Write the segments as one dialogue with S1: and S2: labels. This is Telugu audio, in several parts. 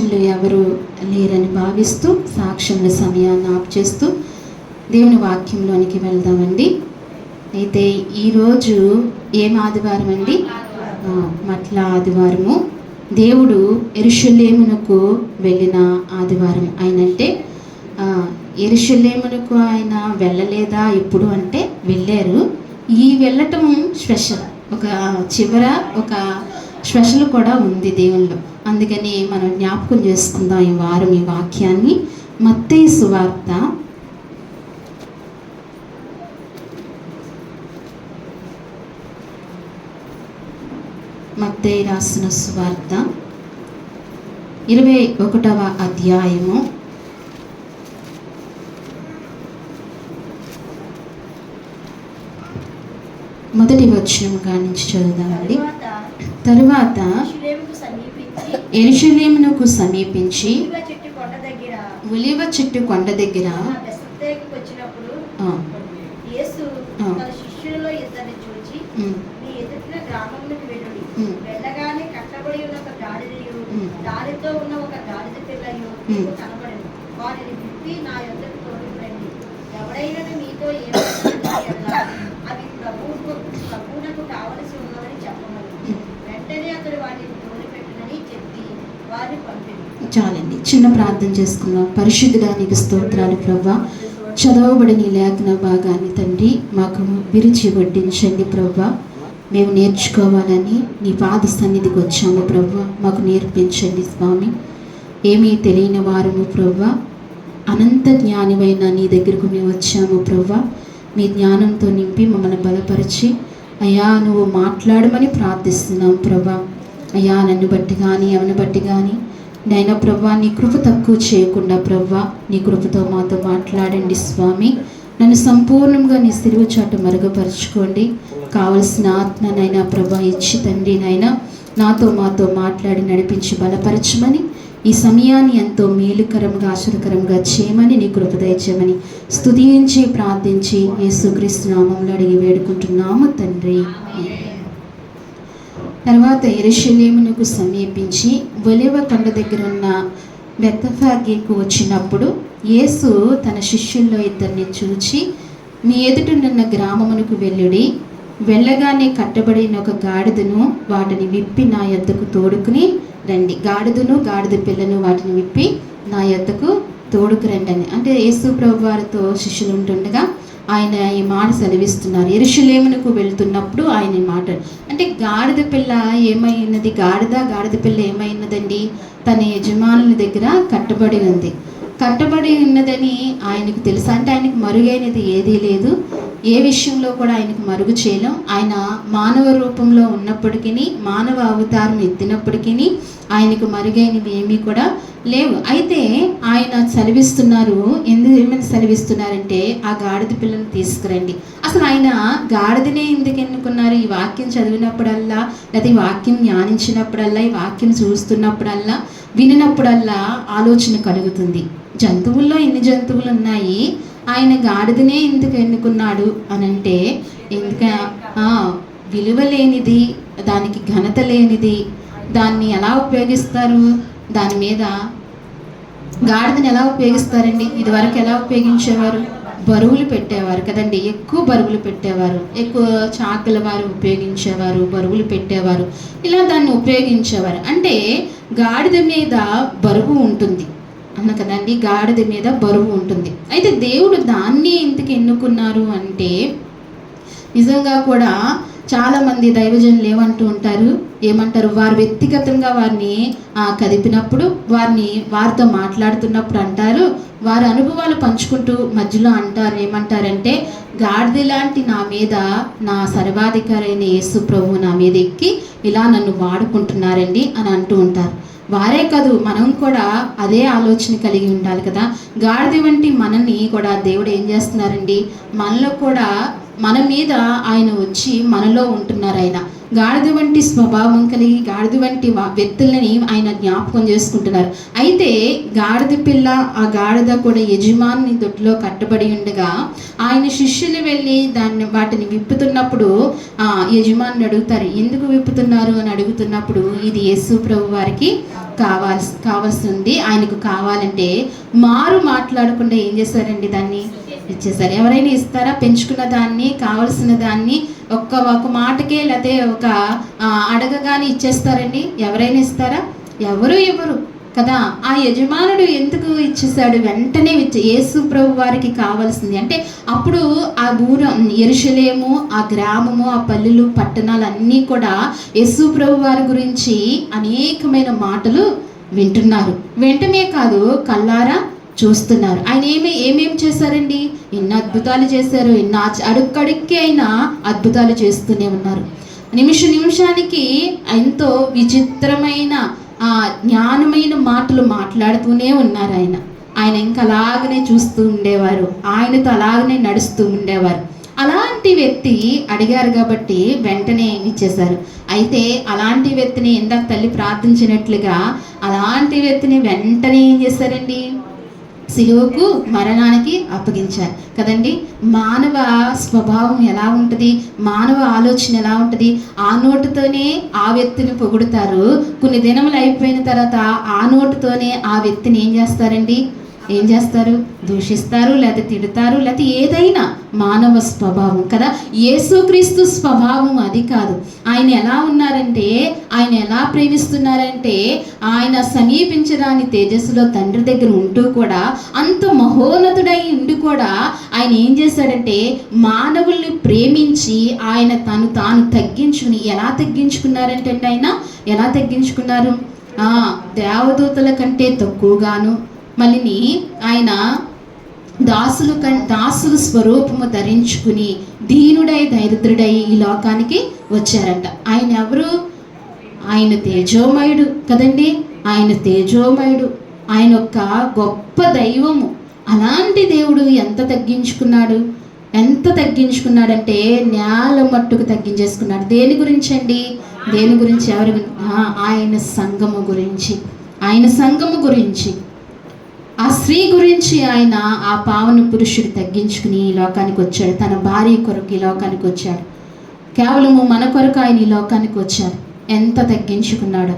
S1: సాక్షులు ఎవరు లేరని భావిస్తూ సాక్ష్యముల సమయాన్ని ఆపు చేస్తూ దేవుని వాక్యంలోనికి వెళ్దామండి. అయితే ఈరోజు ఏం ఆదివారం అండి? మట్ల ఆదివారము. దేవుడు యెరూషలేమునకు వెళ్ళిన ఆదివారం. ఆయనంటే యెరూషలేమునకు ఆయన వెళ్ళలేదా ఎప్పుడు అంటే వెళ్ళారు. ఈ వెళ్ళటం స్పెషల్, ఒక చివర ఒక స్పెషల్ కూడా ఉంది దేవుళ్ళు. అందుకని మనం జ్ఞాపకం చేసుకుందాం ఈ వారం ఈ వాక్యాన్ని. మత్తయి సువార్త 21వ అధ్యాయము 1వ వచనం కానించి చదువుదామండి. తరువాత యెరూషలేమునకు సమీపించి ఒలీవ చెట్టు కొండ దగ్గర
S2: వెళ్ళగానే కట్టబడి ఉన్న ఒక గాడిదయు దానితో ఉన్న ఒక గాడిద పిల్లయు కనబడను. వారిని విప్పి నా యొద్దకు తోడుకురండి. ఎవడైనా మీతో అవి ప్రభువునకు కావలసి ఉన్నవని చెప్పమని. వెంటనే అతడు వాటిని తోడుపెట్టునని చెప్పి వారిని పంపింది.
S1: చాలండి, చిన్న ప్రార్థన చేసుకుందాం. పరిశుద్ధుడా నీకు స్తోత్రాలు ప్రభువా. చదవబడిన లేఖన భాగాన్ని తండ్రి మాకు విరిచి వడ్డించండి ప్రభువా. మేము నేర్చుకోవాలని నీ పాద సన్నిధికి వచ్చాము ప్రభువా. మాకు నేర్పించండి స్వామి. ఏమీ తెలియని వారము ప్రభువా, అనంత జ్ఞానివైన నీ దగ్గరకు మేము వచ్చాము ప్రభువా. మీ జ్ఞానంతో నింపి మమ్మల్ని బలపరిచి అయ్యా నువ్వు మాట్లాడమని ప్రార్థిస్తున్నాం ప్రభువా. అయ్యా నన్ను బట్టి కానీ ఎవరిని బట్టి కానీ నైనా ప్రభువా నీ కృప తక్కువ చేయకుండా ప్రభువా నీ కృపతో మాతో మాట్లాడండి స్వామి. నన్ను సంపూర్ణంగా నీ సిలువ చాటు మరుగుపరుచుకోండి. కావలసిన ఆత్మనైనా ప్రభా ఇచ్చి తండ్రి నైనా నాతో మాతో మాట్లాడి నడిపించి బలపరచమని, ఈ సమయాన్ని ఎంతో మేలుకరంగా ఆశీర్వకరంగా చేయమని నీ కృప దయచేయమని స్తుతించి ప్రార్థించి యేసుక్రీస్తు నామములో అడిగి వేడుకుంటున్నాము తండ్రి. తర్వాత యెరూషలేమునకు సమీపించి ఒలీవ కొండ దగ్గర ఉన్న బెత్ఫాగేకు వచ్చినప్పుడు యేసు తన శిష్యుల్లో ఇద్దరిని చూచి మీ ఎదుటనున్న గ్రామమునకు వెళ్ళుడి. వెళ్ళగానే కట్టబడిన ఒక గాడిదను వాటిని విప్పి నా యొద్దకు తోడుకుని రండి. గాడిదను గాడిద పిల్లను వాటిని విప్పి నా యొద్దకు తోడుకురండి అని. అంటే యేసు ప్రభు వారితో శిష్యులు ఉంటుండగా ఆయన ఈ మాట సెలవిస్తున్నారు. యెరూషలేమునకు వెళ్తున్నప్పుడు ఆయన ఈ మాట అంటే గాడిద పిల్ల ఏమైనది? గాడిద పిల్ల ఏమైనదండి? తన యజమానుల దగ్గర కట్టబడి ఉంది. కట్టబడి ఉన్నదని ఆయనకు తెలుసు. అంటే ఆయనకు మరుగైనది ఏదీ లేదు. ఏ విషయంలో కూడా ఆయనకు మరుగు చేయలేం. ఆయన మానవ రూపంలో ఉన్నప్పటికీ, మానవ అవతారం ఎత్తినప్పటికీ ఆయనకు మరుగైనవి ఏమీ కూడా లేవు. అయితే ఆయన సెలవిస్తున్నారు. ఏమని సెలవిస్తున్నారంటే ఆ గాడిద పిల్లని తీసుకురండి. అసలు ఆయన గాడిదనే ఎందుకు ఎన్నుకున్నారు? ఈ వాక్యం చదివినప్పుడల్లా, లేదా ఈ వాక్యం జ్ఞానించినప్పుడల్లా, ఈ వాక్యం చూస్తున్నప్పుడల్లా, వినినప్పుడల్లా ఆలోచన కలుగుతుంది. జంతువుల్లో ఎన్ని జంతువులు ఉన్నాయి, ఆయన గాడిదనే ఎందుకు ఎన్నుకున్నాడు అనంటే, ఎందుక విలువ లేనిది, దానికి ఘనత లేనిది, దాన్ని ఎలా ఉపయోగిస్తారు? దాని మీద గాడిదని ఎలా ఉపయోగిస్తారండి? ఇదివరకు ఎలా ఉపయోగించేవారు? బరువులు పెట్టేవారు కదండి. ఎక్కువ బరువులు పెట్టేవారు, ఎక్కువ చాకల వారు ఉపయోగించేవారు, బరువులు పెట్టేవారు, ఇలా దాన్ని ఉపయోగించేవారు. అంటే గాడిద మీద బరువు ఉంటుంది అన్న కదండి. గాడిద మీద బరువు ఉంటుంది. అయితే దేవుడు దాన్ని ఎందుకు ఎన్నుకున్నారు అంటే, నిజంగా కూడా చాలామంది దైవజనులు ఏమంటారు? వారు వ్యక్తిగతంగా వారిని కదిపినప్పుడు, వారితో మాట్లాడుతున్నప్పుడు అంటారు, వారి అనుభవాలు పంచుకుంటూ మధ్యలో అంటారు. ఏమంటారంటే, గాడిద లాంటి నా మీద నా సర్వాధికారి అయిన యేసు ప్రభు నా మీద ఎక్కి ఇలా నన్ను వాడుకుంటున్నారండి అని అంటూ ఉంటారు. వారే కాదు, మనం కూడా అదే ఆలోచన కలిగి ఉండాలి కదా. గాడిద వంటి మనల్ని కూడా దేవుడు ఏం చేస్తున్నారండి? మనలో కూడా మన మీద ఆయన వచ్చి మనలో ఉంటున్నారు. ఆయన గాడిద వంటి స్వభావం కలిగి గాడిద వంటి వ్యక్తులని ఆయన జ్ఞాపకం చేసుకుంటున్నారు. అయితే గాడిద పిల్ల ఆ గాడిద కూడా యజమాని దొడ్లో కట్టబడి ఉండగా ఆయన శిష్యులు వెళ్ళి వాటిని విప్పుతున్నప్పుడు యజమాని అడుగుతారు, ఎందుకు విప్పుతున్నారు అని అడుగుతున్నప్పుడు ఇది యేసు ప్రభు వారికి కావాల్సి ఉంది, ఆయనకు కావాలంటే మారు మాట్లాడకుండా ఏం చేశారండి, దాన్ని ఇచ్చేసారు. ఎవరైనా ఇస్తారా? పెంచుకున్న దాన్ని, కావలసిన దాన్ని ఒక మాటకే లేకపోతే ఒక అడగగానే ఇచ్చేస్తారండి? ఎవరైనా ఇస్తారా? ఎవరు ఇవ్వరు కదా. ఆ యజమానుడు ఎందుకు ఇచ్చేసాడు? వెంటనే యేసు ప్రభు వారికి కావాల్సింది అంటే అప్పుడు ఆ యెరూషలేము, ఆ గ్రామము, ఆ పల్లెలు, పట్టణాలు అన్నీ కూడా యేసు ప్రభు వారి గురించి అనేకమైన మాటలు వింటున్నారు. వెంటనే కాదు, కళ్ళారా చూస్తున్నారు. ఆయన ఏమేమి చేశారండి? ఎన్ని అద్భుతాలు చేశారు, ఎన్ని అడుక్కడికి అయినా అద్భుతాలు చేస్తూనే ఉన్నారు. నిమిషానికి ఎంతో విచిత్రమైన జ్ఞానమైన మాటలు మాట్లాడుతూనే ఉన్నారు. ఆయన ఇంకా అలాగనే చూస్తూ ఉండేవారు, ఆయనతో అలాగనే నడుస్తూ ఉండేవారు. అలాంటి వ్యక్తి అడిగారు కాబట్టి వెంటనే ఇచ్చేశారు. అయితే అలాంటి వ్యక్తిని ఇందాక తల్లి ప్రార్థించినట్లుగా అలాంటి వ్యక్తిని వెంటనే ఏం చేశారండి? సిలువకు, మరణానికి అప్పగించారు కదండి. మానవ స్వభావం ఎలా ఉంటుంది, మానవ ఆలోచన ఎలా ఉంటుంది? ఆ నోటుతోనే ఆ వ్యక్తిని పొగుడుతారు, కొన్ని దినములు అయిపోయిన తర్వాత ఆ నోటుతోనే ఆ వ్యక్తిని ఏం చేస్తారు? దూషిస్తారు, లేకపోతే తిడతారు, లేకపోతే ఏదైనా మానవ స్వభావం కదా. యేసుక్రీస్తు స్వభావం అది కాదు. ఆయన ఎలా ఉన్నారంటే, ఆయన ఎలా ప్రేమిస్తున్నారంటే, ఆయన సమీపించరాని తేజస్సులో తండ్రి దగ్గర ఉంటూ కూడా, అంత మహోన్నతుడై ఉండి కూడా ఆయన ఏం చేశాడంటే మానవుల్ని ప్రేమించి ఆయన తాను తగ్గించుకుని, ఎలా తగ్గించుకున్నారంటే ఆయన ఎలా తగ్గించుకున్నారు? దేవదూతల కంటే తక్కువగాను, మళ్ళీ ఆయన దాసులు స్వరూపము ధరించుకుని దీనుడై దరిద్రుడై ఈ లోకానికి వచ్చారంట. ఆయన ఎవరు? ఆయన తేజోమయుడు కదండి. ఆయన తేజోమయుడు, ఆయన ఒక గొప్ప దైవము. అలాంటి దేవుడు ఎంత తగ్గించుకున్నాడంటే నేల మట్టుకు తగ్గించేసుకున్నాడు. దేని గురించి అండి? దేని గురించి? ఆయన సంఘము గురించి ఆ స్త్రీ గురించి ఆయన ఆ పావన పురుషుడు తగ్గించుకుని ఈ లోకానికి వచ్చాడు. తన భార్య కొరకు ఈ లోకానికి వచ్చాడు. కేవలము మన కొరకు ఆయన ఈ లోకానికి వచ్చాడు. ఎంత తగ్గించుకున్నాడు!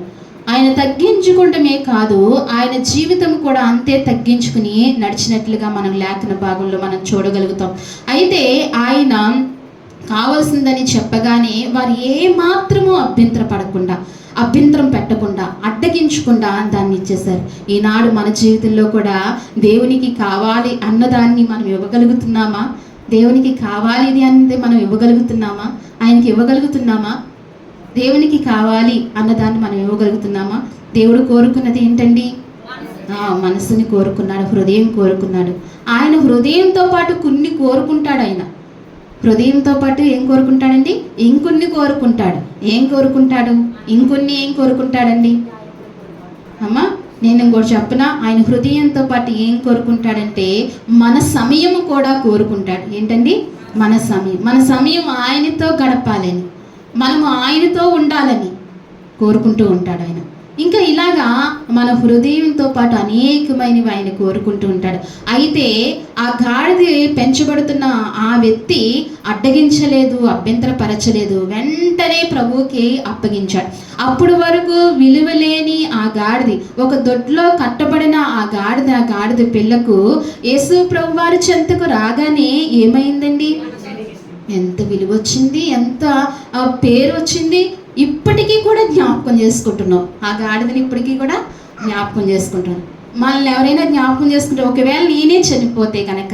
S1: ఆయన తగ్గించుకోవడమే కాదు, ఆయన జీవితం కూడా అంతే తగ్గించుకుని నడిచినట్లుగా మనం లేఖన భాగంలో మనం చూడగలుగుతాం. అయితే ఆయన కావాల్సిందని చెప్పగానే వారు ఏమాత్రమూ అభ్యంతరం పెట్టకుండా, అడ్డగించకుండా దాన్ని ఇచ్చేశారు. ఈనాడు మన జీవితంలో కూడా దేవునికి కావాలి అన్నదాన్ని మనం ఇవ్వగలుగుతున్నామా? దేవునికి కావాలి అన్నది మనం ఇవ్వగలుగుతున్నామా? ఆయనకి ఇవ్వగలుగుతున్నామా? దేవునికి కావాలి అన్నదాన్ని మనం ఇవ్వగలుగుతున్నామా? దేవుడు కోరుకున్నది ఏంటండి? మనసుని కోరుకున్నాడు, హృదయం కోరుకున్నాడు. ఆయన హృదయంతో పాటు కొన్ని కోరుకుంటాడు. ఆయన హృదయంతో పాటు ఏం కోరుకుంటాడండి? ఇంకొన్ని కోరుకుంటాడు. ఏం కోరుకుంటాడండి? అమ్మా, నేను ఇంకోటి చెప్పనా? ఆయన హృదయంతో పాటు ఏం కోరుకుంటాడంటే మన సమయం కూడా కోరుకుంటాడు. ఏంటండి? మన సమయం ఆయనతో గడపాలని, మనము ఆయనతో ఉండాలని కోరుకుంటూ ఉంటాడు ఆయన. ఇంకా ఇలాగా మన హృదయంతో పాటు అనేకమైనవి ఆయన కోరుకుంటూ ఉంటాడు. అయితే ఆ గాడిద పెంచబడుతున్న ఆ వ్యక్తి అడ్డగించలేదు, అభ్యంతరపరచలేదు, వెంటనే ప్రభువుకి అప్పగించాడు. అప్పుడు వరకు విలువలేని ఆ గాడిద, ఒక దొడ్లో కట్టబడిన ఆ గాడిద పిల్లకు యేసు ప్రభు వారి చెంతకు రాగానే ఏమైందండి? ఎంత విలువ వచ్చింది, ఎంత పేరు వచ్చింది. ఇప్పటికీ కూడా జ్ఞాపకం చేసుకుంటున్నాం ఆ గాడిదని, ఇప్పటికీ కూడా జ్ఞాపకం చేసుకుంటున్నాం. మనల్ని ఎవరైనా జ్ఞాపకం చేసుకుంటే, ఒకవేళ నేనే చనిపోతే కనుక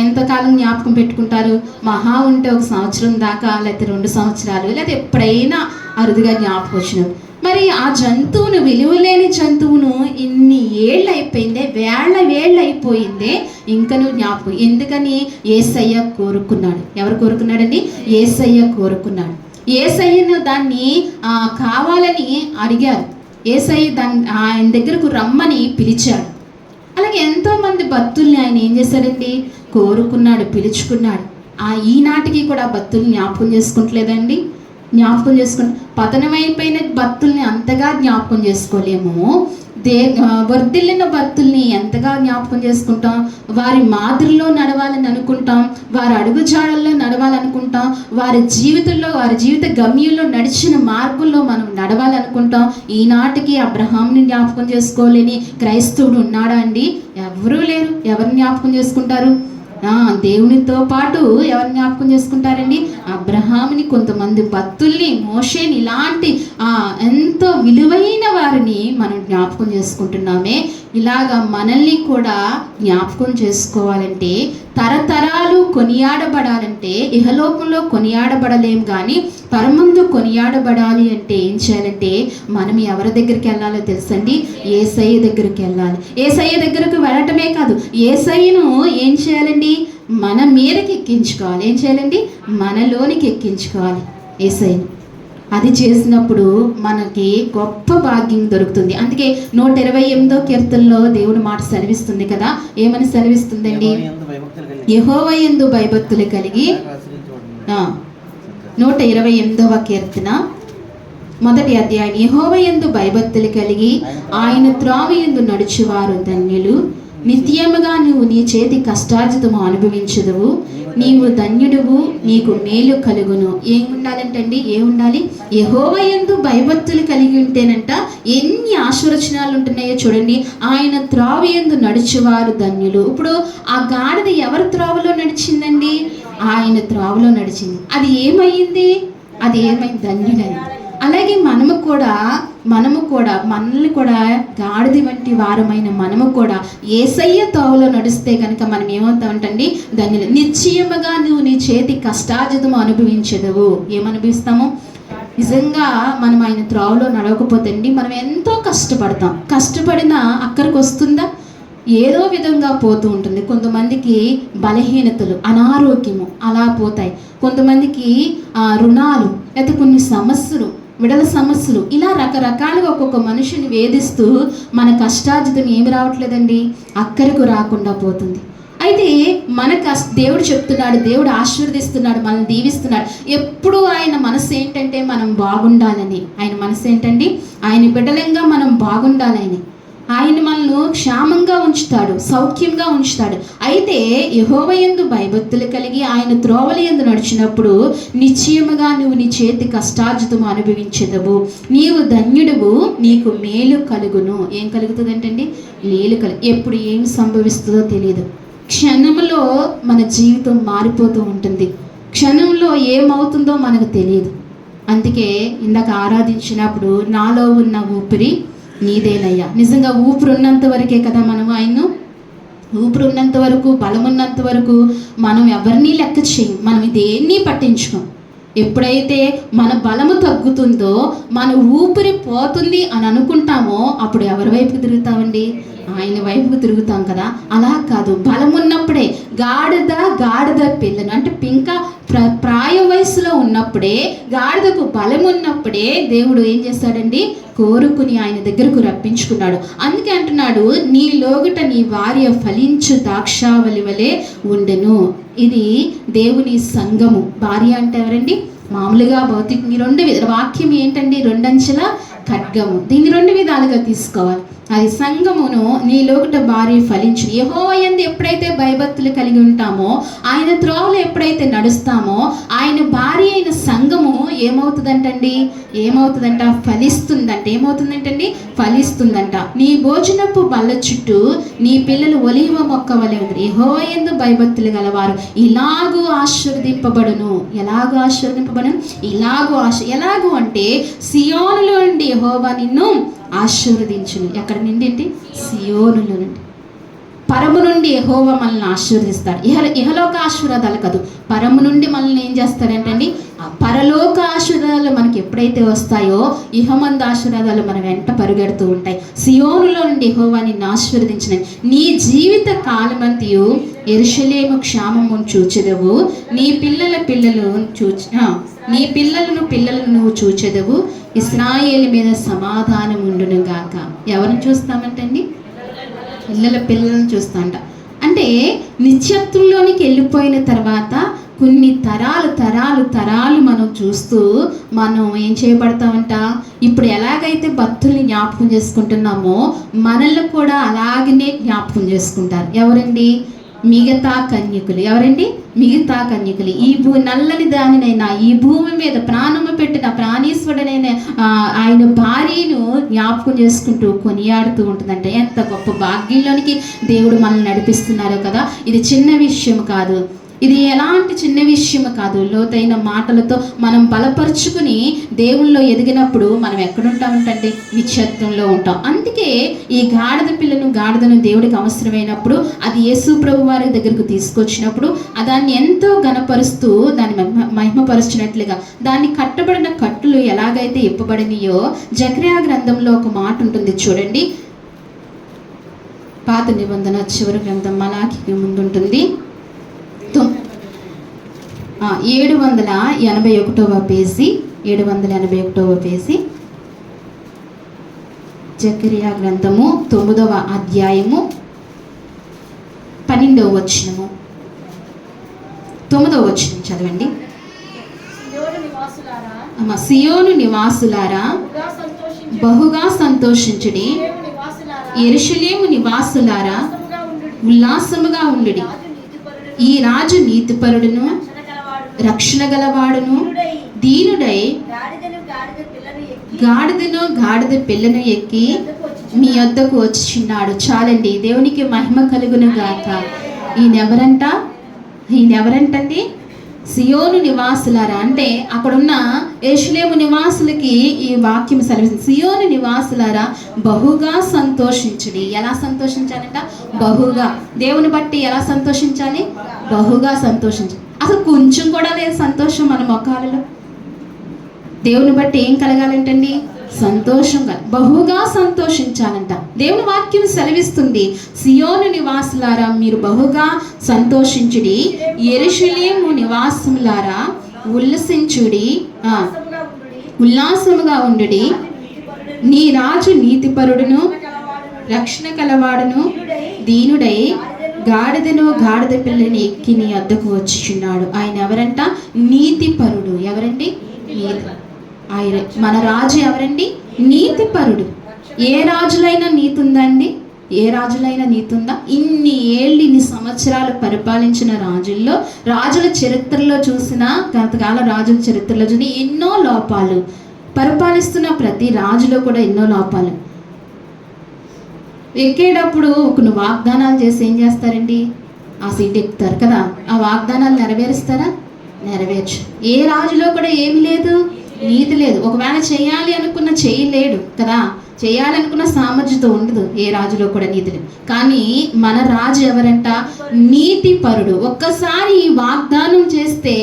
S1: ఎంతకాలం జ్ఞాపకం పెట్టుకుంటారు? మహా ఉంటే 1 సంవత్సరం దాకా, లేకపోతే 2 సంవత్సరాలు, లేకపోతే ఎప్పుడైనా అరుదుగా జ్ఞాపకం వచ్చినావు. మరి ఆ జంతువును, విలువలేని జంతువును ఇన్ని ఏళ్ళు అయిపోయిందే, వేళ్ళ అయిపోయిందే, ఇంకా నువ్వు జ్ఞాపకం ఎందుకని? యేసయ్య కోరుకున్నాడు. ఎవరు కోరుకున్నాడండి? యేసయ్య కోరుకున్నాడు. యేసయ్యను దాన్ని కావాలని అడిగారు. యేసయ్య ఆయన దగ్గరకు రమ్మని పిలిచాడు. అలాగే ఎంతోమంది భక్తుల్ని ఆయన ఏం చేశాడండి? కోరుకున్నాడు, పిలుచుకున్నాడు. ఈనాటికి కూడా భక్తుల్ని జ్ఞాపకం చేసుకుంటలేదండి. జ్ఞాపకం చేసుకుంటాం. పతనమైపోయిన భక్తుల్ని అంతగా జ్ఞాపకం చేసుకోలేము. వర్ధిల్లిన భక్తుల్ని ఎంతగా జ్ఞాపకం చేసుకుంటాం. వారి మాదిరిలో నడవాలని అనుకుంటాం, వారి అడుగుజాడల్లో నడవాలనుకుంటాం, వారి జీవితంలో వారి జీవిత గమ్యంలో నడిచిన మార్గంలో మనం నడవాలనుకుంటాం. ఈనాటికి అబ్రహాంని జ్ఞాపకం చేసుకోలేని క్రైస్తవుడు ఉన్నాడా అండి? ఎవరూ లేరు. ఎవరిని జ్ఞాపకం చేసుకుంటారు? దేవునితో పాటు ఎవరు జ్ఞాపకం చేసుకుంటారండి? అబ్రహాముని, కొంతమంది భక్తుల్ని, మోషేని, ఇలాంటి ఎంతో విలువైన వారిని మనం జ్ఞాపకం చేసుకుంటున్నామే. ఇలాగా మనల్ని కూడా జ్ఞాపకం చేసుకోవాలంటే, తరతరాలు కొనియాడబడాలంటే, ఇహలోకంలో కొనియాడబడలేం కానీ పరమందు కొనియాడబడాలి అంటే ఏం చేయాలంటే, మనం ఎవరి దగ్గరికి వెళ్ళాలో తెలుసండి? యేసయ్య దగ్గరికి వెళ్ళాలి. యేసయ్య దగ్గరకు వెళ్ళటమే కాదు, యేసయ్యను ఏం చేయాలండి? మన మీదకి ఎక్కించుకోవాలి. ఏం చేయాలండి? మనలోనికి ఎక్కించుకోవాలి యేసయ్యను. అది చేసినప్పుడు మనకి గొప్ప భాగ్యం దొరుకుతుంది. అందుకే 128వ కీర్తనలో దేవుని మాట సెలవిస్తుంది కదా. ఏమని సెలవిస్తుందండి? యెహోవాయందు భయభక్తులు కలిగి 128వ కీర్తన 1వ అధ్యాయం. యెహోవాయందు భయభక్తులు కలిగి ఆయన త్రోవయందు నడుచువారు ధన్యులు. నిత్యముగా నువ్వు నీ చేతి కష్టార్జితము అనుభవించదువు. నీవు ధన్యుడువు, నీకు మేలు కలుగును. ఏం ఉండాలంటండి? ఏముండాలి? యెహోవాయందు భయభక్తులు కలిగి ఉంటేనంట ఎన్ని ఆశీర్వచనాలు ఉంటున్నాయో చూడండి. ఆయన త్రోవయందు నడుచువారు ధన్యులు. ఇప్పుడు ఆ గాడిద ఎవరి త్రోవలో నడిచిందండి? ఆయన త్రోవలో నడిచింది. అది ఏమైంది? ధన్యుడైంది. అలాగే మనము కూడా మనల్ని కూడా గాడిద వంటి వారమైన మనము కూడా యేసయ్య తోవలో నడిస్తే కనుక మనం ఏమవుతామంటండి? ధన్యులు. నిశ్చయముగా నువ్వు నీ చేతి కష్టార్జితము అనుభవించదువు. ఏమనుభవిస్తాము? నిజంగా మనం ఆయన త్రోవలో నడవకపోతే అండి మనం ఎంతో కష్టపడతాం. కష్టపడినా అక్కడికి వస్తుందా? ఏదో విధంగా పోతూ ఉంటుంది. కొంతమందికి బలహీనతలు, అనారోగ్యము అలా పోతాయి. కొంతమందికి రుణాలు, లేకపోతే కొన్ని సమస్యలు, విడల సమస్యలు, ఇలా రకరకాలుగా ఒక్కొక్క మనిషిని వేధిస్తూ మన కష్టార్జితం ఏమి రావట్లేదండి? అక్కడికి రాకుండా పోతుంది. అయితే దేవుడు చెప్తున్నాడు, దేవుడు ఆశీర్వదిస్తున్నాడు, మనల్ని దీవిస్తున్నాడు. ఎప్పుడు ఆయన మనసు ఏంటంటే మనం బాగుండాలని. ఆయన మనసు ఏంటండి? ఆయన బిడ్డలంగా మనం బాగుండాలని. ఆయన మనల్ని క్షేమంగా ఉంచుతాడు, సౌఖ్యంగా ఉంచుతాడు. అయితే యెహోవాయందు భయభక్తులు కలిగి ఆయన త్రోవలయందు నడిచినప్పుడు నిశ్చయముగా నువ్వు నీ చేతి కష్టార్జితము అనుభవించదవు. నీవు ధన్యుడువు, నీకు మేలు కలుగును. ఏం కలుగుతుందంటండి? మేలు ఎప్పుడు ఏం సంభవిస్తుందో తెలియదు. క్షణంలో మన జీవితం మారిపోతూ ఉంటుంది. క్షణంలో ఏమవుతుందో మనకు తెలియదు. అందుకే ఇందాక ఆరాధించినప్పుడు నాలో ఉన్న ఊపిరి నీదేనయ్యా. నిజంగా ఊపిరి ఉన్నంత వరకే కదా మనం ఆయన్ను, ఊపిరి ఉన్నంత వరకు, బలం ఉన్నంత వరకు మనం ఎవరిని లెక్క చేయం, మనం దేన్ని పట్టించుకోం. ఎప్పుడైతే మన బలము తగ్గుతుందో, మన ఊపిరి పోతుంది అని అనుకుంటామో అప్పుడు ఎవరి వైపు తిరుగుతామండి? ఆయన వైపుకు తిరుగుతాం కదా. అలా కాదు, బలం ఉన్నప్పుడే గాడిద పిల్లను అంటే ఇంకా ప్రాయ వయసులో ఉన్నప్పుడే, గాడిదకు బలం ఉన్నప్పుడే దేవుడు ఏం చేస్తాడండి? కోరుకుని ఆయన దగ్గరకు రప్పించుకున్నాడు. అందుకే అంటున్నాడు, నీ లోగుట నీ భార్య ఫలించు ద్రాక్షావళి వలె ఉండెను. ఇది దేవుని సంఘము. భార్య అంటే ఎవరండి? మామూలుగా భౌతిక వాక్యం ఏంటండి? 2 అంచెల ఖడ్గము. దీన్ని 2 విధాలుగా తీసుకోవాలి. అది సంఘమును నీ లోగుట భార్య ఫలించు. యెహోవాయందు ఎప్పుడైతే భయభక్తులు కలిగి ఉంటామో, ఆయన త్రోవలో ఎప్పుడైతే నడుస్తామో, ఆయన భార్య అయిన సంఘము ఏమవుతుందంట? ఫలిస్తుందంట. ఏమవుతుందంటండి? ఫలిస్తుందంట. నీ భోజనపు బల్ల చుట్టూ నీ పిల్లలు ఒలీవ మొక్క వలె ఉంది. యెహోవాయందు భయభక్తులు గలవారు ఇలాగూ ఆశీర్వదింపబడును. ఎలాగూ అంటే సియోనులో నుండి యెహోవా నిన్ను ఆశీర్వదించును. ఎక్కడ నుండి అంటే? సియోనులో నుండి. పరము నుండి యెహోవా మనల్ని ఆశీర్వదిస్తాడు. ఇహలోక ఆశీర్వాదాలు కాదు, పరము నుండి మనల్ని ఏం చేస్తాడంటండి? ఆ పరలోక ఆశీర్వాదాలు మనకి ఎప్పుడైతే వస్తాయో, ఇహమందు ఆశీర్వాదాలు మన వెంట పరుగెడుతూ ఉంటాయి. సియోనులో నుండి యెహోవా నిన్ను ఆశీర్వదించిన. నీ జీవిత కాలమంతయు యెరూషలేము క్షేమమును చూచెదవు. నీ పిల్లలను నువ్వు చూచెదవు. ఇశ్రాయేలు మీద సమాధానం ఉండును గాక. ఎవరిని చూస్తామంటండి? పిల్లలను చూస్తాంట. అంటే నిత్యత్వంలోనికి వెళ్ళిపోయిన తర్వాత కొన్ని తరాలు మనం చూస్తూ మనం ఏం చేయబడతామంట, ఇప్పుడు ఎలాగైతే భక్తుల్ని జ్ఞాపకం చేసుకుంటున్నామో మనల్ని కూడా అలాగనే జ్ఞాపకం చేసుకుంటారు. ఎవరండి? మిగతా కన్యకులు. ఎవరండి? మిగతా కన్యకులు. ఈ నల్లని దానినైనా, ఈ భూమి మీద ప్రాణము పెట్టిన ప్రాణీశ్వరుడైన ఆయన భార్యను జ్ఞాపకం చేసుకుంటూ కొనియాడుతూ ఉంటుందంటే ఎంత గొప్ప భాగ్యంలోనికి దేవుడు మనల్ని నడిపిస్తున్నారో కదా. ఇది చిన్న విషయం కాదు, ఇది ఎలాంటి చిన్న విషయం కాదు. లోతైన మాటలతో మనం బలపరుచుకుని దేవుల్లో ఎదిగినప్పుడు మనం ఎక్కడుంటామంటే నిత్యత్వంలో ఉంటాం. అందుకే ఈ గాడిదను దేవుడికి అవసరమైనప్పుడు అది యేసు ప్రభు వారి దగ్గరకు తీసుకొచ్చినప్పుడు దాన్ని ఎంతో ఘనపరుస్తూ దాన్ని మహిమపరుచినట్లుగా దాన్ని కట్టబడిన కట్టులు ఎలాగైతే ఇప్పబడినాయో, జకర్యా గ్రంథంలో ఒక మాట ఉంటుంది చూడండి. పాత నిబంధన చివరి గ్రంథం మలాఖీకి ముందుంటుంది. 781వ పేజీ, 781వ పేజీ, జకర్యా గ్రంథము 9వ అధ్యాయము 12వ వచనము. 9వ వచనం చదవండి. సియోను నివాసులారా బహుగా సంతోషించుడి, యెరూషలేము నివాసులారా ఉల్లాసముగా ఉండుడి. ఈ రాజు నీతిపరుడును రక్షణ గలవాడును దీనుడై గాడిద పిల్లను ఎక్కి మీ వద్దకు వచ్చినాడు. చాలండి, దేవునికి మహిమ కలుగును గాక. ఈయనెవరంటండి? సియోను నివాసులారా అంటే అక్కడున్న యెరూషలేము నివాసులకి ఈ వాక్యం సెలవిస్తుంది. సియోను నివాసులారా బహుగా సంతోషించుడి. ఎలా సంతోషించాలంట? బహుగా. దేవుని బట్టి ఎలా సంతోషించాలి? బహుగా సంతోషించాలి. అసలు కొంచెం కూడా లేదు సంతోషం మన మొఖాలలో. దేవుని బట్టి ఏం కలగాలంటండి? సంతోషంగా, బహుగా సంతోషించాలంట. దేవుని వాక్యం సెలవిస్తుంది, సియోను నివాసులారా మీరు బహుగా సంతోషించుడి, యెరూషలేము నివాసులారా ఉల్లసించుడి, ఉల్లాసముగా ఉండుడి. నీ రాజు నీతిపరుడును రక్షణ కలవాడును దీనుడై గాడిద పిల్లని ఎక్కి నీ వద్దకు వచ్చిచున్నాడు. ఆయన ఎవరంట? నీతిపరుడు. ఎవరండి? ఆయన మన రాజు ఎవరండి? నీతిపరుడు. ఏ రాజులైనా నీతి ఉందండి? ఏ రాజులైనా నీతి ఉందా? ఇన్ని సంవత్సరాలు పరిపాలించిన రాజుల చరిత్రలో చూసిన, గతకాల రాజుల చరిత్రలో చూసిన ఎన్నో లోపాలు, పరిపాలిస్తున్న ప్రతి రాజులో కూడా ఎన్నో లోపాలు. ఎక్కేటప్పుడు ఒక వాగ్దానాలు చేసి ఏం చేస్తారండి? ఆ సీట్ ఎక్కుతారు కదా. ఆ వాగ్దానాలు నెరవేరుస్తారా? నెరవేర్చు. ఏ రాజులో కూడా ఏమి లేదు, నీతి లేదు. ఒకవేళ చేయాలి అనుకున్న చేయలేడు కదా, చేయాలనుకున్న సామర్థ్యత ఉండదు. ఏ రాజులో కూడా నీతి లేదు. కానీ మన రాజు ఎవరంట? నీతిపరుడు. ఒక్కసారి ఈ వాగ్దానం చేస్తే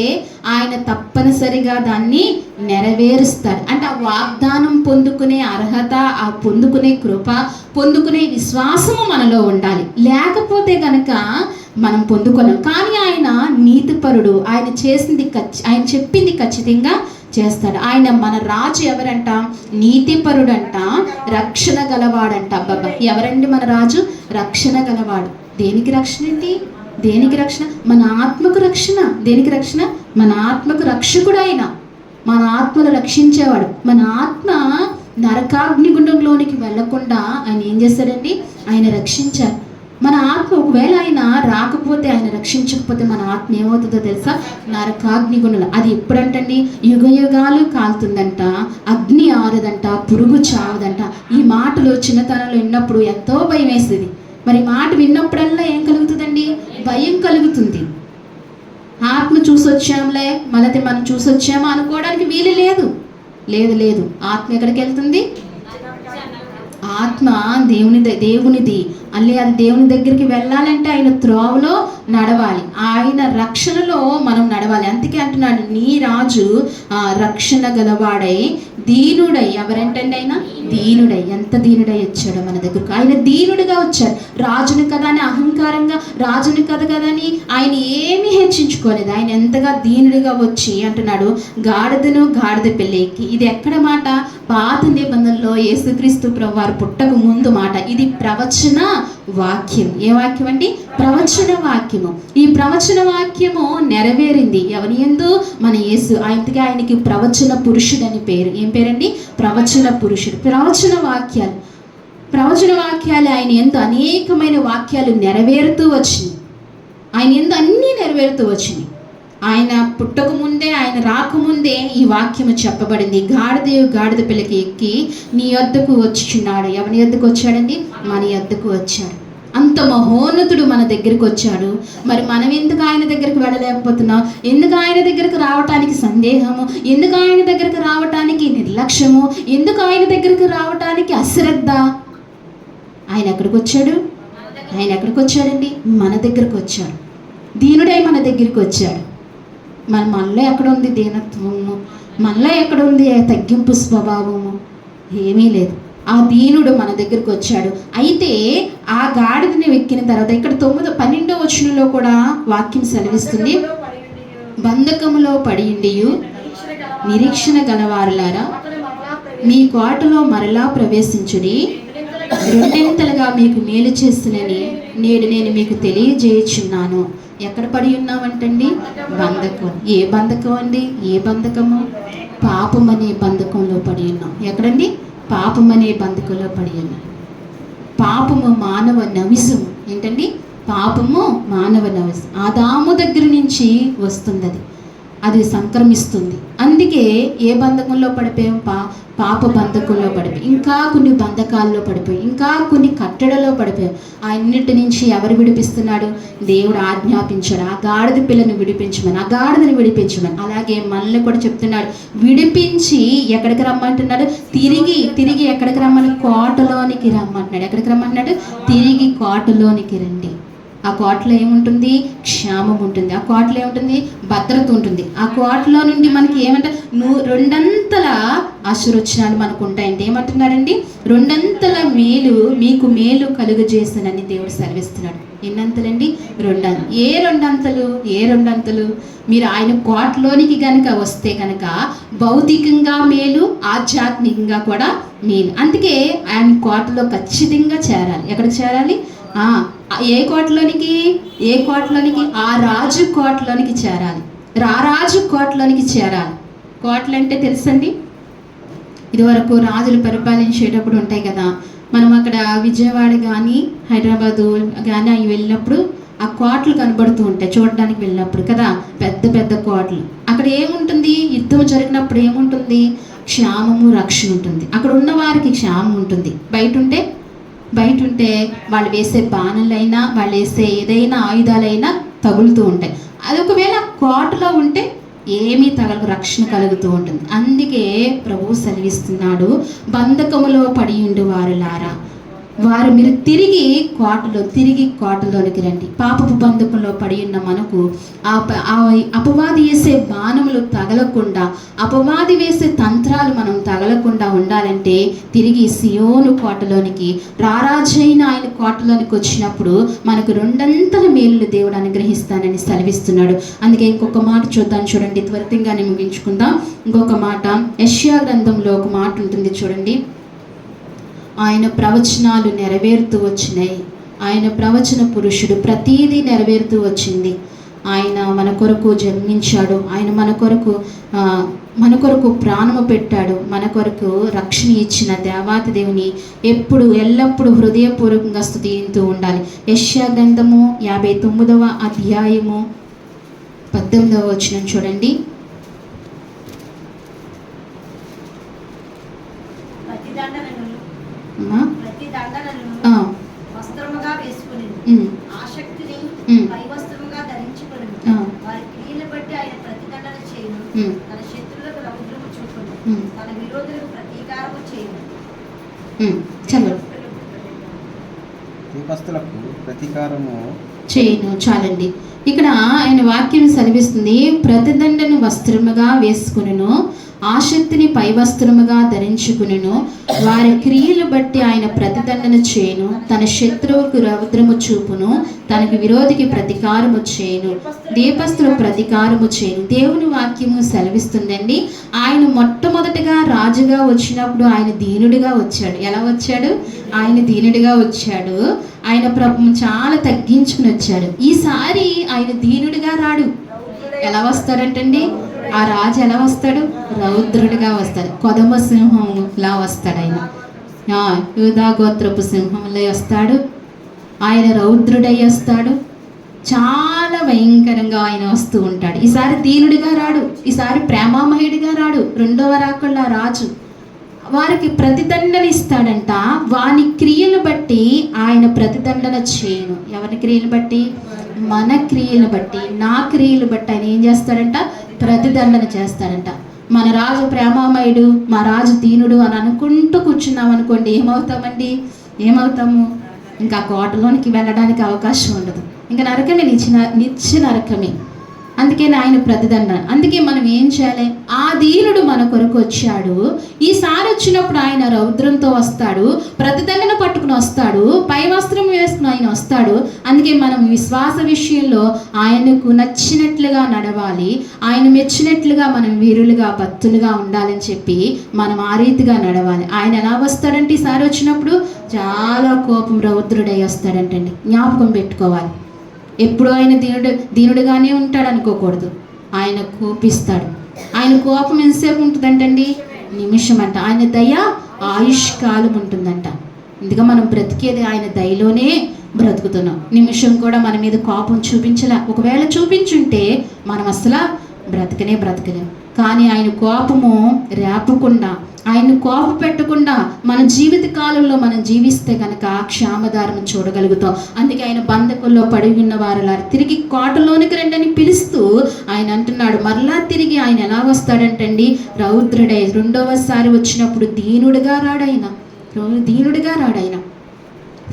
S1: ఆయన తప్పనిసరిగా దాన్ని నెరవేరుస్తాడు. అంటే ఆ వాగ్దానం పొందుకునే అర్హత, ఆ పొందుకునే కృప, పొందుకునే విశ్వాసము మనలో ఉండాలి. లేకపోతే కనుక మనం పొందుకోలేం. కానీ ఆయన నీతిపరుడు. ఆయన చెప్పింది ఖచ్చితంగా చేస్తాడు. ఆయన మన రాజు ఎవరంట? నీతిపరుడంట, రక్షణ గలవాడంట. అబ్బబ్బా, ఎవరండి మన రాజు? రక్షణ గలవాడు. దేనికి రక్షణ అండి? దేనికి రక్షణ? మన ఆత్మకు రక్షణ. దేనికి రక్షణ? మన ఆత్మకు రక్షకుడు ఆయన. మన ఆత్మను రక్షించేవాడు. మన ఆత్మ నరకాగ్నిగుండంలోనికి వెళ్లకుండా ఆయన ఏం చేశాడండి? ఆయన రక్షించారు. మన ఆత్మ ఒకవేళ ఆయన రాకపోతే, ఆయన రక్షించకపోతే మన ఆత్మ ఏమవుతుందో తెలుసా? నరకాగ్నిగుండం. అది ఎప్పుడంటండి? యుగాలు కాలుతుందంట, అగ్ని ఆరదంట, పురుగు చావదంట. ఈ మాటలు చిన్నతనంలో విన్నప్పుడు ఎంతో భయం వేసేది. మరి మాట విన్నప్పుడల్లా ఏం కలుగుతుందండి? భయం కలుగుతుంది. ఆత్మ చూసొచ్చాంలే, మళ్ళీ మనం చూసొచ్చామా అనుకోవడానికి వీలు లేదు. లేదు. ఆత్మ ఎక్కడికి వెళ్తుంది? ఆత్మ దేవునిది. అది దేవుని దగ్గరికి వెళ్ళాలంటే ఆయన త్రోవలో నడవాలి, ఆయన రక్షణలో మనం నడవాలి. అందుకే అంటున్నాడు, నీ రాజు రక్షణ గలవాడై దీనుడై. ఎవరంటండి ఆయన? దీనుడై. ఎంత దీనుడై వచ్చాడో మన దగ్గరకు. ఆయన దీనుడిగా వచ్చాడు. రాజుని కదా అని అహంకారంగా, రాజుని కదా అని ఆయన ఏమీ హెచ్చించుకోలేదు. ఆయన ఎంతగా దీనుడిగా వచ్చి అంటున్నాడు, గాడిద పిల్ల ఎక్కి. ఇది ఎక్కడ మాట? పాత నిబంధనలో యేసుక్రీస్తు ప్రభువారు పుట్టక ముందు మాట. ఇది ప్రవచన వాక్యం. ఏ వాక్యం అండి? ప్రవచన వాక్యము. ఈ ప్రవచన వాక్యము నెరవేరింది ఎవరి యందు? మన యేసు. ఆయనకి ప్రవచన పురుషుడు అని పేరు. ఏం పేరండి? ప్రవచన పురుషుడు. ప్రవచన వాక్యాలు ఆయన యందు అనేకమైన వాక్యాలు నెరవేరుతూ వచ్చినాయి. ఆయన యందు అన్నీ నెరవేరుతూ వచ్చినాయి. ఆయన పుట్టక ముందే, ఆయన రాకముందే ఈ వాక్యము చెప్పబడింది. గాడిద పిల్లకి ఎక్కి నీ యొద్దకు వచ్చుచున్నాడు. ఎవరి యొద్దకు వచ్చాడండి? మన యొద్దకు వచ్చాడు. అంత మహోన్నతుడు మన దగ్గరికి వచ్చాడు. మరి మనం ఎందుకు ఆయన దగ్గరికి వెళ్ళలేకపోతున్నాం? ఎందుకు ఆయన దగ్గరికి రావటానికి సందేహము? ఎందుకు ఆయన దగ్గరికి రావటానికి నిర్లక్ష్యము? ఎందుకు ఆయన దగ్గరికి రావటానికి అశ్రద్ధ? ఆయన ఎక్కడికి వచ్చాడు? ఆయన ఎక్కడికి వచ్చాడండి? మన దగ్గరకు వచ్చాడు. దీనుడై మన దగ్గరికి వచ్చాడు. మనలో ఎక్కడ ఉంది దీనత్వము? మనలో ఎక్కడ ఉంది తగ్గింపు స్వభావము? ఏమీ లేదు. ఆ దీనుడు మన దగ్గరికి వచ్చాడు. అయితే ఆ గాడిదని ఎక్కిన తర్వాత ఇక్కడ 12వ వచనంలో కూడా వాక్యం సెలవిస్తుంది, బంధకములో పడియుండియు నిరీక్షణ గలవారులారా మీ కోటలో మరలా ప్రవేశించుడి, రెండింతలుగా మీకు మేలు చేస్తునని నేడు నేను మీకు తెలియజేయుచున్నాను. ఎక్కడ పడి ఉన్నామంటండి? బంధకం. ఏ బంధకం అండి? ఏ బంధకము? పాపం అనే బంధకంలో పడి ఉన్నాం. ఎక్కడండి? పాపం అనే బంధకంలో పడి ఉన్నాం. పాపము మానవ నవిసము. ఏంటండి? పాపము మానవ నవిసం. ఆదాము దగ్గర నుంచి వస్తుంది. అది సంక్రమిస్తుంది. అందుకే ఏ బంధకంలో పడిపోయాం? పాప బంధకంలో పడిపోయి, ఇంకా కొన్ని బంధకాల్లో పడిపోయి, ఇంకా కొన్ని కట్టడలో పడిపోయాం. అన్నిటి నుంచి ఎవరు విడిపిస్తున్నాడు? దేవుడు ఆజ్ఞాపించాడు, ఆ గాడిద పిల్లని విడిపించమని, ఆ గాడిదని విడిపించమని. అలాగే మనల్ని కూడా చెప్తున్నాడు, విడిపించి ఎక్కడికి రమ్మంటున్నాడు? తిరిగి ఎక్కడికి రమ్మని? కోటలోనికి రమ్మంటున్నాడు. ఎక్కడికి రమ్మంటున్నాడు? తిరిగి కోటలోనికి రండి. ఆ కోటలో ఏముంటుంది? క్షేమం ఉంటుంది. ఆ కోటలో ఏముంటుంది? భద్రత ఉంటుంది. ఆ కోటలో నుండి మనకి ఏమంటే రెండంతల ఆశీర్వచనాలు మనకు ఉంటాయంటే ఏమంటున్నాడండి? రెండంతల మేలు మీకు మేలు కలుగజేస్తానని దేవుడు సెలవిస్తున్నాడు. ఎన్నంతలండి? రెండంతలు. ఏ రెండంతలు? మీరు ఆయన కోటలోనికి కనుక వస్తే కనుక భౌతికంగా మేలు, ఆధ్యాత్మికంగా కూడా మేలు. అందుకే ఆయన కోటలో ఖచ్చితంగా చేరాలి. ఎక్కడికి చేరాలి? ఏ కోటలోనికి? ఆ రాజు కోటలోనికి చేరాలి. రారాజు కోటలోనికి చేరాలి. కోటలు అంటే తెలుసండి, ఇదివరకు రాజులు పరిపాలించేటప్పుడు ఉంటాయి కదా. మనం అక్కడ విజయవాడ కానీ హైదరాబాదు కానీ అవి వెళ్ళినప్పుడు ఆ కోటలు కనబడుతూ ఉంటాయి చూడడానికి వెళ్ళినప్పుడు కదా. పెద్ద పెద్ద కోటలు. అక్కడ ఏముంటుంది? యుద్ధం జరిగినప్పుడు ఏముంటుంది? క్షేమము, రక్షణ ఉంటుంది. అక్కడ ఉన్న వారికి క్షేమం ఉంటుంది. బయట ఉంటే వాళ్ళు వేసే బాణలైనా, వాళ్ళు వేసే ఏదైనా ఆయుధాలైనా తగులుతూ ఉంటాయి. అది ఒకవేళ కోటలో ఉంటే ఏమీ తగలకు, రక్షణ కలుగుతూ ఉంటుంది. అందుకే ప్రభువు సెలవిస్తున్నాడు, బంధకములో పడి ఉండు వారులారా, మీరు తిరిగి కోటలోనికి రండి. పాపపు బంధకంలో పడి ఉన్న మనకు అపవాది వేసే బాణములు తగలకుండా, అపవాది వేసే తంత్రాలు మనం తగలకుండా ఉండాలంటే తిరిగి సియోను కోటలోనికి, రారాజైన ఆయన కోటలోనికి వచ్చినప్పుడు మనకు రెండంతల మేలులు దేవుడు అనుగ్రహిస్తానని సెలవిస్తున్నాడు. అందుకే ఇంకొక మాట చూద్దాం, చూడండి, త్వరితంగానే ముగించుకుందాం. ఇంకొక మాట యెషయా గ్రంథంలో ఒక మాట ఉంటుంది చూడండి. ఆయన ప్రవచనాలు నెరవేరుతూ వచ్చినాయి. ఆయన ప్రవచన పురుషుడు. ప్రతీదీ నెరవేరుతూ వచ్చింది. ఆయన మన కొరకు జన్మించాడు. ఆయన మన కొరకు ప్రాణము పెట్టాడు. మన కొరకు రక్షణ ఇచ్చిన దేవాతి దేవుని ఎల్లప్పుడూ హృదయపూర్వకంగా స్తుతిస్తూ ఉండాలి. యెషయా గ్రంథము 59వ అధ్యాయము 18వ వచనం చూడండి.
S2: వస్త్రముగా వేసుకుని ఆసక్తిని పై వస్త్రముగా ధరించుకుని వారి క్రియలు బట్టి ఆయన ప్రతిదండన చేయను, తన శత్రులకు రౌద్రము చూపును, తన విరోధులకు ప్రతీకారము చేయను.
S1: చాలండి. ఇక్కడ ఆయన వాక్యం సెలవిస్తుంది, ప్రతిదండను వస్త్రముగా వేసుకును, ఆసక్తిని పైవస్త్రముగా ధరించుకును. వారి క్రియలు బట్టి ఆయన ప్రతిదండన చేయును. తన శత్రువుకు రౌద్రము చూపును, తనకు విరోధికి ప్రతీకారము చేయును. దీపస్తులు ప్రతీకారము చేయును. దేవుని వాక్యము సెలవిస్తుందండి. ఆయన మొట్టమొదటిగా రాజుగా వచ్చినప్పుడు ఆయన దీనుడిగా వచ్చాడు. ఎలా వచ్చాడు? ఆయన దీనుడిగా వచ్చాడు. ఆయన ప్రభుత్వం చాలా తగ్గించుకుని వచ్చాడు. ఈసారి ఆయన దీనుడిగా రాడు. ఎలా వస్తాడంటండి? ఆ రాజు ఎలా వస్తాడు? రౌద్రుడిగా వస్తాడు. కొదమ సింహంలా వస్తాడు ఆయన. యూదా గోత్రపు సింహంలో వస్తాడు. ఆయన రౌద్రుడై వస్తాడు. చాలా భయంకరంగా ఆయన వస్తూ ఉంటాడు. ఈసారి దీనుడిగా రాడు. ఈసారి ప్రేమామయుడిగా రాడు. రెండవ రాకళ్ళ రాజు వారికి ప్రతిదండన ఇస్తాడంట. వాని క్రియలు బట్టి ఆయన ప్రతిదండన చేయను. ఎవరి క్రియలు బట్టి? మన క్రియలు బట్టి, నా క్రియలు బట్టి ఆయన ఏం చేస్తాడంట? ప్రతిదండన చేస్తాడంట. మన రాజు ప్రేమామయుడు, మా రాజు దీనుడు అని అనుకుంటూ కూర్చున్నాం అనుకోండి, ఏమవుతామండి? ఏమవుతాము? ఇంకా కోటలోనికి వెళ్ళడానికి అవకాశం ఉండదు. ఇంకా నరకమే, నిత్య నరకమే. అందుకే ఆయన ప్రతిదండన. అందుకే మనం ఏం చేయాలి? ఆ దీనుడు మన కొరకు వచ్చాడు. ఈసారి వచ్చినప్పుడు ఆయన రౌద్రంతో వస్తాడు, ప్రతిదండన పట్టుకుని వస్తాడు, పై వస్త్రం వేసుకుని ఆయన వస్తాడు. అందుకే మనం విశ్వాస విషయంలో ఆయనకు నచ్చినట్లుగా నడవాలి. ఆయన మెచ్చినట్లుగా మనం వీరులుగా భక్తులుగా ఉండాలని చెప్పి మనం ఆ రీతిగా నడవాలి. ఆయన ఎలా వస్తాడంటే ఈసారి వచ్చినప్పుడు చాలా కోపం, రౌద్రుడై వస్తాడంటండి. జ్ఞాపకం పెట్టుకోవాలి. ఎప్పుడు ఆయన దీనుడిగానే ఉంటాడు అనుకోకూడదు. ఆయన కోపిస్తాడు. ఆయన కోపం ఎంతసేపు ఉంటుందంటండి? నిమిషం అంట. ఆయన దయ ఆయుష్కాలం ఉంటుందంట. ఇందుగా మనం బ్రతికేది ఆయన దయలోనే బ్రతుకుతున్నాం. నిమిషం కూడా మన మీద కోపం చూపించలే. ఒకవేళ చూపించుంటే మనం అసలు బ్రతకలేం. కానీ ఆయన కోపము రేపకుండా, ఆయన కోప పెట్టకుండా మన జీవిత కాలంలో మనం జీవిస్తే కనుక క్షేమధారం చూడగలుగుతాం. అందుకే ఆయన బంధకుల్లో పడి ఉన్న వారు తిరిగి కోటలోనికి రండి పిలుస్తూ ఆయన అంటున్నాడు. మరలా తిరిగి ఆయన ఎలా వస్తాడంటండి? రౌద్రుడై. రెండవసారి వచ్చినప్పుడు దీనుడిగా రాడాయన.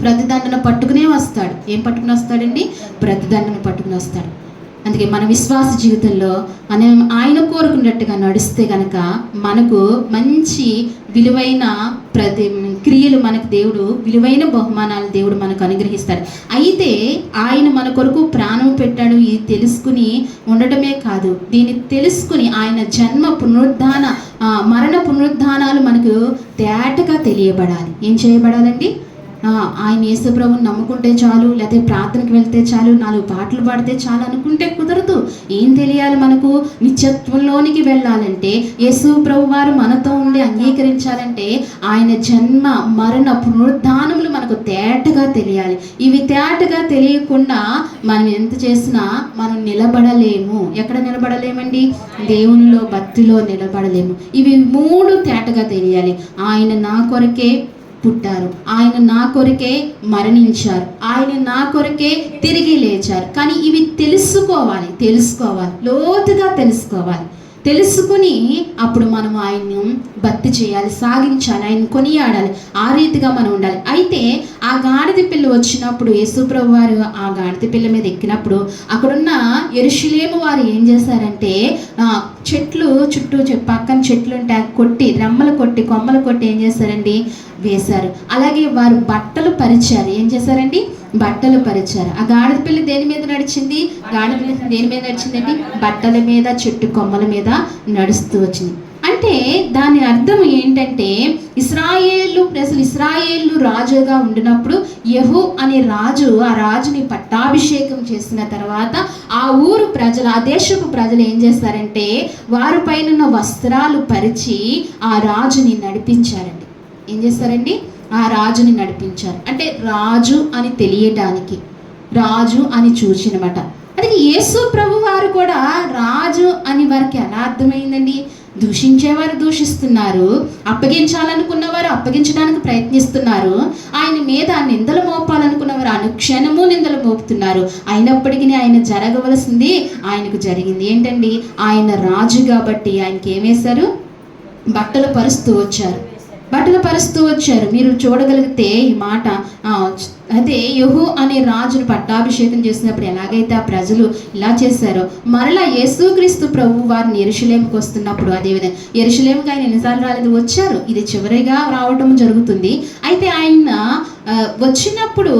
S1: ప్రతిదండన పట్టుకునే వస్తాడు. ఏం పట్టుకుని వస్తాడండి? ప్రతిదండన పట్టుకుని వస్తాడు. అందుకే మన విశ్వాస జీవితంలో మనం ఆయన కోరుకున్నట్టుగా నడిస్తే కనుక మనకు మంచి విలువైన క్రియలు, మనకు దేవుడు విలువైన బహుమానాలు దేవుడు మనకు అనుగ్రహిస్తాడు. అయితే ఆయన మన కొరకు ప్రాణం పెట్టాడు. ఇది తెలుసుకుని ఉండటమే కాదు, దీన్ని తెలుసుకుని ఆయన జన్మ పునరుద్ధాన మరణ పునరుద్ధానాలు మనకు తేటగా తెలియబడాలి. ఏం చేయబడాలండి? ఆయన యేసుప్రభుని నమ్ముకుంటే చాలు, లేకపోతే ప్రార్థనకు వెళ్తే చాలు, 4 పాటలు పాడితే చాలు అనుకుంటే కుదరదు. ఏం తెలియాలి? మనకు నిత్యత్వంలోనికి వెళ్ళాలంటే, యేసుప్రభు వారు మనతో ఉండి అంగీకరించాలంటే ఆయన జన్మ మరణ పునరుద్ధానములు మనకు తేటగా తెలియాలి. ఇవి తేటగా తెలియకుండా మనం ఎంత చేసినా మనం నిలబడలేము. ఎక్కడ నిలబడలేమండి? దేవునిలో, భక్తిలో నిలబడలేము. ఇవి 3 తేటగా తెలియాలి. ఆయన నా కొరకే పుట్టారు, ఆయన నా కొరకే మరణించారు, ఆయన నా కొరకే తిరిగి లేచారు. కానీ ఇవి తెలుసుకోవాలి, లోతుగా తెలుసుకుని అప్పుడు మనం ఆయన్ని భక్తి చేయాలి, సాగించాలి, ఆయన కొనియాడాలి. ఆ రీతిగా మనం ఉండాలి. అయితే ఆ గాడిద పిల్ల వచ్చినప్పుడు, యేసుప్రభు వారు ఆ గాడిద పిల్ల మీద ఎక్కినప్పుడు అక్కడున్న యెరూషలేము వారు ఏం చేశారంటే, చెట్లు చుట్టూ పక్కన చెట్లు ఉంటే కొట్టి, రెమ్మలు కొట్టి, కొమ్మలు కొట్టి ఏం చేశారండి? వేశారు. అలాగే వారు బట్టలు పరిచారు. ఏం చేశారండి? బట్టలు పరిచారు. ఆ గాడిద పిల్ల దేని మీద నడిచింది? దేని మీద నడిచిందండి? బట్టల మీద, చెట్టు కొమ్మల మీద నడుస్తూ వచ్చింది. అంటే దాని అర్థం ఏంటంటే, ఇశ్రాయేలు రాజుగా ఉండినప్పుడు యెహూ అనే రాజు, ఆ రాజుని పట్టాభిషేకం చేసిన తర్వాత ఆ ఊరు ప్రజలు, ఆ దేశపు ప్రజలు ఏం చేస్తారంటే, వారి పైన వస్త్రాలు పరిచి ఆ రాజుని నడిపించారండి. ఏం చేస్తారండి? ఆ రాజుని నడిపించారు. అంటే రాజు అని తెలియటానికి, రాజు అని చూసినమాట. అది యేసు ప్రభు వారు కూడా రాజు అని వారికి ఎలా అర్థమైందండి? దూషించేవారు దూషిస్తున్నారు, అప్పగించాలనుకున్నవారు అప్పగించడానికి ప్రయత్నిస్తున్నారు, ఆయన మీద నిందలు మోపాలనుకున్నవారు అనుక్షణము నిందలు మోపుతున్నారు. అయినప్పటికీ ఆయన జరగవలసింది ఆయనకు జరిగింది. ఏంటండి? ఆయన రాజు కాబట్టి ఆయనకి ఏమేశారు? బట్టలు పరుస్తూ వచ్చారు. బట్టలు పరుస్తూ వచ్చారు. మీరు చూడగలిగితే ఈ మాట అదే యెహూ అనే రాజును పట్టాభిషేకం చేసినప్పుడు ఎలాగైతే ఆ ప్రజలు ఇలా చేశారో, మరలా యేసుక్రీస్తు ప్రభు వారిని యెరూషలేముకు వస్తున్నప్పుడు అదేవిధంగా యెరూషలేముకి ఆయన ఎన్నిసార్లు రాలేదు, వచ్చారు. ఇది చివరిగా రావటం జరుగుతుంది. అయితే ఆయన వచ్చినప్పుడు